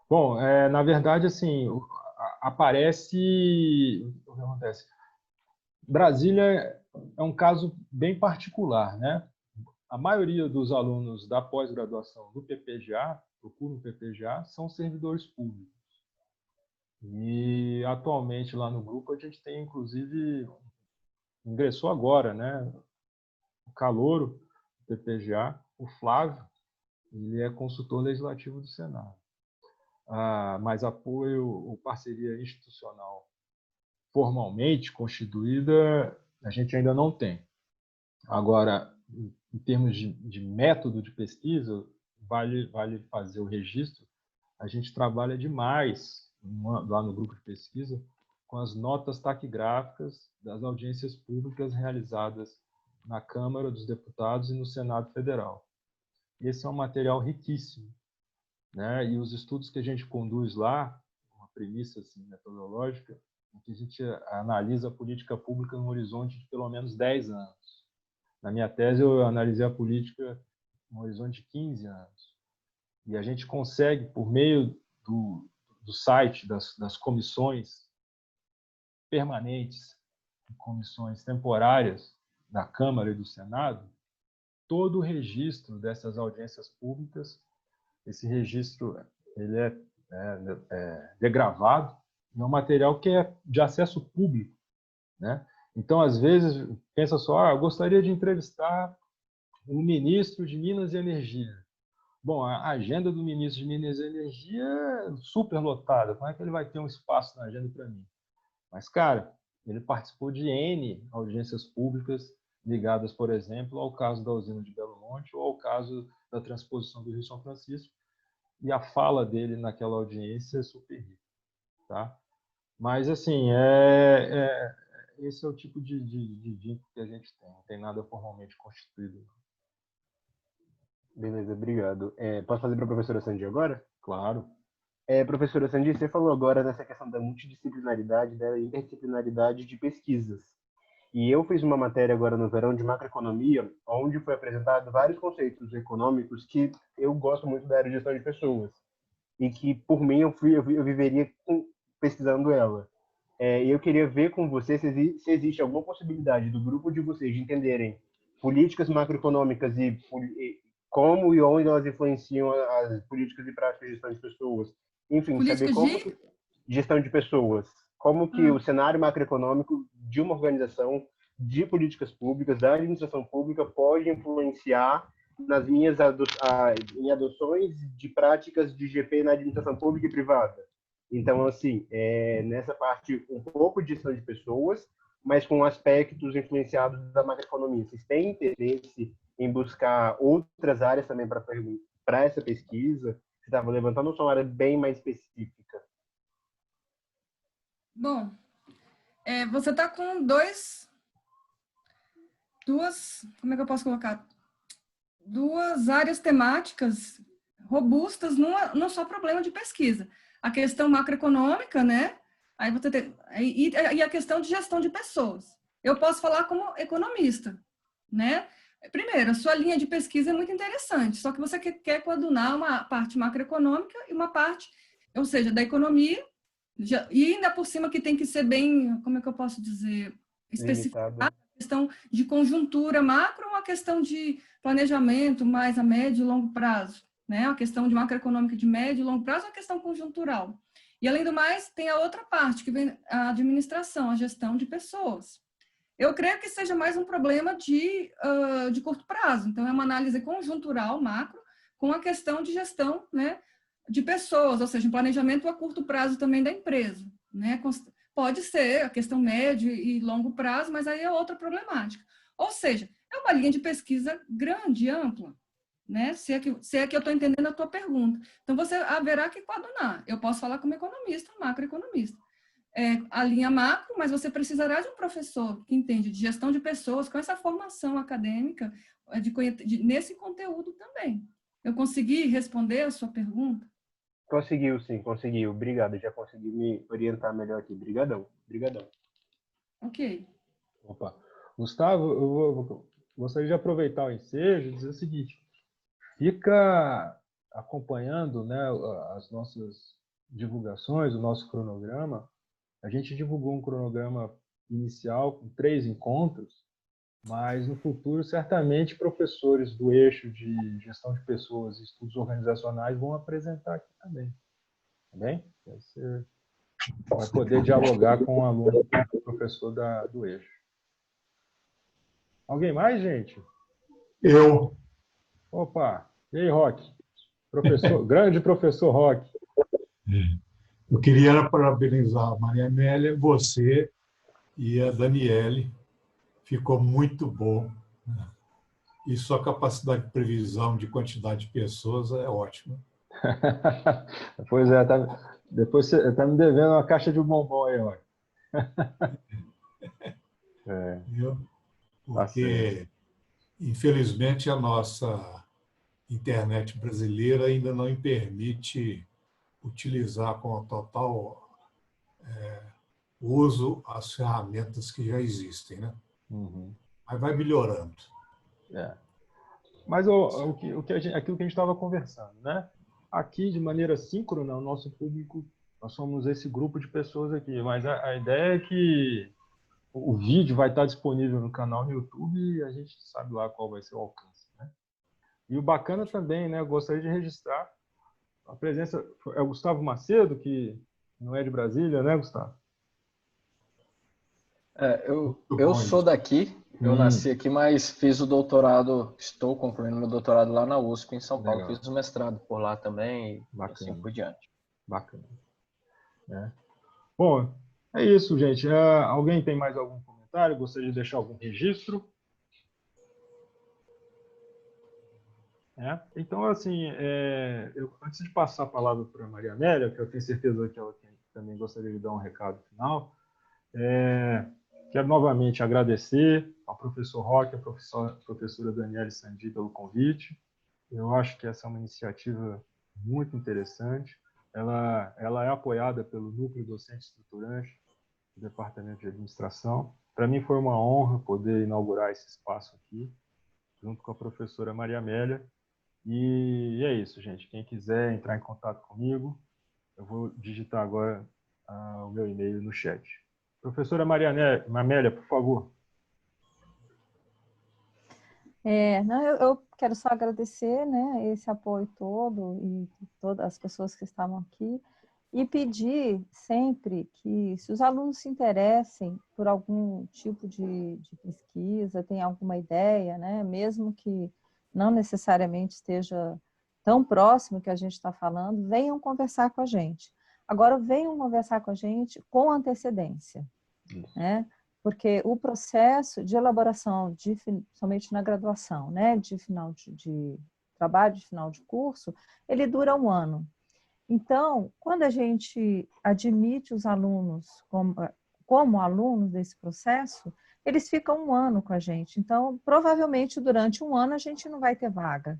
Speaker 2: Bom, na verdade, assim, aparece... O que acontece? Brasília é um caso bem particular, né? A maioria dos alunos da pós-graduação do PPGA, do curso PPGA, são servidores públicos. E, atualmente, lá no grupo, a gente tem, inclusive, ingressou agora, né? O calouro do PPGA, o Flávio, ele é consultor legislativo do Senado. Mas apoio ou parceria institucional formalmente constituída, a gente ainda não tem. Agora, em termos de método de pesquisa, vale fazer o registro. A gente trabalha demais lá no grupo de pesquisa com as notas taquigráficas das audiências públicas realizadas na Câmara dos Deputados e no Senado Federal. Esse é um material riquíssimo, né? E os estudos que a gente conduz lá, uma premissa assim, metodológica, em que a gente analisa a política pública no horizonte de pelo menos 10 anos. Na minha tese, eu analisei a política no horizonte de 15 anos. E a gente consegue, por meio do site das comissões permanentes, comissões temporárias da Câmara e do Senado, todo o registro dessas audiências públicas. Esse registro ele é degravado, é um material que é de acesso público, né? Então, às vezes, pensa só, eu gostaria de entrevistar o ministro de Minas e Energia. Bom, a agenda do ministro de Minas e Energia é super lotada, como é que ele vai ter um espaço na agenda para mim? Mas, cara, ele participou de N audiências públicas ligadas, por exemplo, ao caso da usina de Belo Monte ou ao caso da transposição do Rio São Francisco, e a fala dele naquela audiência é super rica, tá? Mas, assim, esse é o tipo de vínculo que a gente tem, não tem nada formalmente constituído.
Speaker 4: Beleza, obrigado. Posso fazer para a professora Sandy agora?
Speaker 2: Claro.
Speaker 4: Professora Sandy, você falou agora nessa questão da multidisciplinaridade, da interdisciplinaridade de pesquisas. E eu fiz uma matéria agora no verão de macroeconomia, onde foi apresentado vários conceitos econômicos que eu gosto muito da área de gestão de pessoas. E que, por mim, eu viveria pesquisando ela. E eu queria ver com você se existe alguma possibilidade do grupo de vocês de entenderem políticas macroeconômicas e como e onde elas influenciam as políticas e práticas de gestão de pessoas. Enfim,
Speaker 1: Políticas
Speaker 4: saber como gestão de pessoas. Como que o cenário macroeconômico de uma organização, de políticas públicas, da administração pública, pode influenciar nas minhas em adoções de práticas de GP na administração pública e privada. Então, assim, nessa parte, um pouco de gestão de pessoas, mas com aspectos influenciados da macroeconomia. Vocês têm interesse em buscar outras áreas também para essa pesquisa? Você estava levantando ou só uma área bem mais específica?
Speaker 1: Bom, você está com duas, como é que eu posso colocar? Duas áreas temáticas robustas num só problema de pesquisa. A questão macroeconômica, né? Aí você tem, e a questão de gestão de pessoas. Eu posso falar como economista, né? Primeiro, a sua linha de pesquisa é muito interessante, só que você quer coadunar uma parte macroeconômica e uma parte, ou seja, da economia, e ainda por cima que tem que ser bem, como é que eu posso dizer, especificado, questão de conjuntura macro ou uma questão de planejamento mais a médio e longo prazo, né? A questão de macroeconômica de médio e longo prazo é uma questão conjuntural. E, além do mais, tem a outra parte, que vem a administração, a gestão de pessoas. Eu creio que seja mais um problema de curto prazo. Então, é uma análise conjuntural, macro, com a questão de gestão, né, de pessoas, ou seja, um planejamento a curto prazo também da empresa, né? Pode ser a questão médio e longo prazo, mas aí é outra problemática. Ou seja, é uma linha de pesquisa grande, ampla, né? Se é que eu estou entendendo a tua pergunta. Então, você haverá que coadunar. Eu posso falar como economista, macroeconomista. A linha macro, mas você precisará de um professor que entende de gestão de pessoas, com essa formação acadêmica, nesse conteúdo também. Eu consegui responder a sua pergunta?
Speaker 4: Conseguiu, sim, conseguiu. Obrigado, já consegui me orientar melhor aqui. Obrigadão.
Speaker 1: Ok.
Speaker 2: Opa. Gustavo, gostaria de aproveitar o ensejo e dizer o seguinte: fica acompanhando, né, as nossas divulgações, o nosso cronograma. A gente divulgou um cronograma inicial com 3 encontros, mas no futuro, certamente, professores do eixo de gestão de pessoas e estudos organizacionais vão apresentar aqui também. Tá bem? Você vai poder dialogar com o aluno, professor do eixo. Alguém mais, gente?
Speaker 6: Eu.
Speaker 2: Opa! E aí, Roque? Grande professor Roque.
Speaker 6: Eu queria parabenizar a Maria Amélia, você e a Daniele. Ficou muito bom. E sua capacidade de previsão de quantidade de pessoas é ótima.
Speaker 2: Pois é, depois você está me devendo uma caixa de bombom aí, Roque.
Speaker 6: Porque, infelizmente, a nossa internet brasileira ainda não me permite utilizar com total uso as ferramentas que já existem, né?
Speaker 2: Uhum.
Speaker 6: Mas vai melhorando.
Speaker 2: Mas aquilo que a gente estava conversando, né? Aqui, de maneira síncrona, o nosso público, nós somos esse grupo de pessoas aqui, mas a ideia é que o vídeo vai estar disponível no canal no YouTube e a gente sabe lá qual vai ser o alcance, né? E o bacana também, né? Eu gostaria de registrar a presença, é o Gustavo Macedo, que não é de Brasília, né, Gustavo?
Speaker 5: Eu sou daqui, eu nasci aqui, mas fiz o doutorado, estou concluindo meu doutorado lá na USP, em São Paulo. Fiz o mestrado por lá também e assim por diante.
Speaker 2: Bacana. Bom, é isso, gente. Alguém tem mais algum comentário? Gostaria de deixar algum registro? Então, assim, antes de passar a palavra para a Maria Amélia, que eu tenho certeza que ela também gostaria de dar um recado final, quero novamente agradecer ao professor Roque, à professora Daniele Sandi pelo convite. Eu acho que essa é uma iniciativa muito interessante. Ela é apoiada pelo Núcleo Docente Estruturante do Departamento de Administração. Para mim foi uma honra poder inaugurar esse espaço aqui, junto com a professora Maria Amélia. E é isso, gente. Quem quiser entrar em contato comigo, eu vou digitar agora o meu e-mail no chat. Professora Maria Amélia, por favor.
Speaker 3: Eu quero só agradecer, né, esse apoio todo e todas as pessoas que estavam aqui e pedir sempre que, se os alunos se interessem por algum tipo de pesquisa, tem alguma ideia, né, mesmo que não necessariamente esteja tão próximo que a gente está falando, venham conversar com a gente. Agora, venham conversar com a gente com antecedência, né? Porque o processo de elaboração, somente na graduação, né, de trabalho de final de curso, ele dura 1 ano. Então, quando a gente admite os alunos como alunos desse processo, eles ficam 1 ano com a gente. Então, provavelmente, durante 1 ano, a gente não vai ter vaga.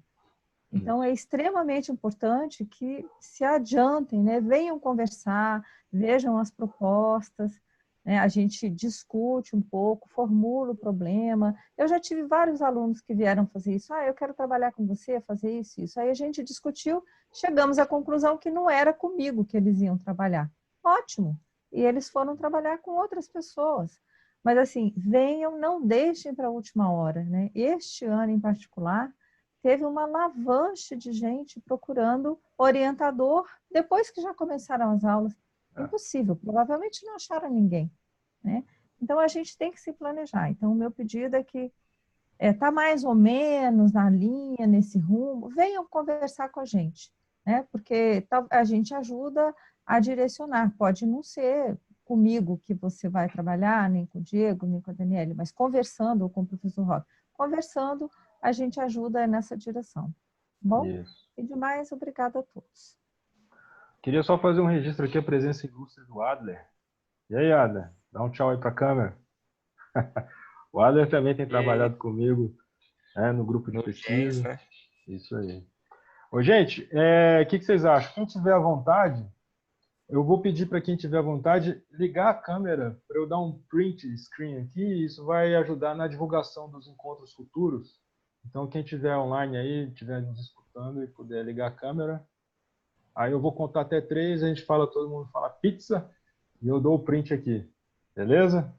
Speaker 3: Então, é extremamente importante que se adiantem, né? Venham conversar, vejam as propostas, né? A gente discute um pouco, formula o problema. Eu já tive vários alunos que vieram fazer isso. Eu quero trabalhar com você, fazer isso, isso. Aí a gente discutiu, chegamos à conclusão que não era comigo que eles iam trabalhar. Ótimo! E eles foram trabalhar com outras pessoas. Mas, assim, venham, não deixem para a última hora, né? Este ano, em particular, teve uma avalanche de gente procurando orientador depois que já começaram as aulas. Impossível, provavelmente não acharam ninguém, né? Então, a gente tem que se planejar. Então, o meu pedido é que está mais ou menos na linha, nesse rumo, venham conversar com a gente, né? Porque a gente ajuda a direcionar. Pode não ser comigo que você vai trabalhar, nem com o Diego, nem com a Daniele, mas conversando com o professor Roque. Conversando, a gente ajuda nessa direção. Bom?
Speaker 2: Isso.
Speaker 3: E demais, obrigada a todos.
Speaker 2: Queria só fazer um registro aqui, a presença ilustre do Adler. E aí, Adler? Dá um tchau aí para a câmera. O Adler também tem trabalhado comigo no grupo de pesquisa.
Speaker 7: Né?
Speaker 2: Isso aí. Ô, gente, o que vocês acham? Quem tiver à vontade, eu vou pedir para quem tiver à vontade ligar a câmera para eu dar um print screen aqui. Isso vai ajudar na divulgação dos encontros futuros. Então, quem tiver online aí, estiver nos escutando e puder ligar a câmera, aí eu vou contar até 3, a gente fala, todo mundo fala pizza e eu dou o print aqui. Beleza?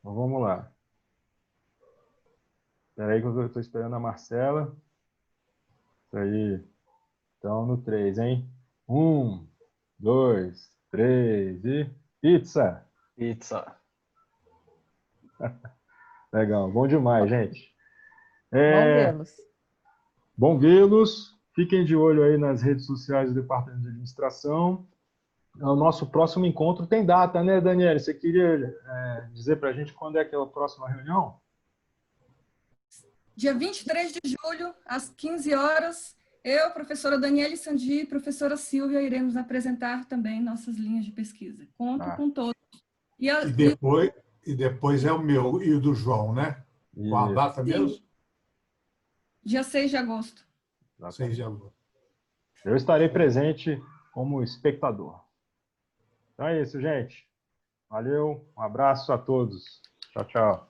Speaker 2: Então, vamos lá. Espera aí que eu estou esperando a Marcela. Isso aí. Então, no 3, hein? 1, 2, 3 e pizza!
Speaker 5: Pizza.
Speaker 2: Legal, bom demais, gente.
Speaker 3: Bom vê-los.
Speaker 2: Bom vê-los. Fiquem de olho aí nas redes sociais do Departamento de Administração. O nosso próximo encontro tem data, né, Daniela? Você queria dizer para a gente quando é que é a próxima reunião?
Speaker 1: Dia 23 de julho, às 15 horas, eu, professora Daniele Sandi e professora Silvia iremos apresentar também nossas linhas de pesquisa. Conto com todos.
Speaker 6: E depois é o meu e o do João, né? Com a data mesmo?
Speaker 1: Dia 6 de agosto.
Speaker 6: 6 de agosto.
Speaker 2: Eu estarei presente como espectador. Então é isso, gente. Valeu, um abraço a todos. Tchau, tchau.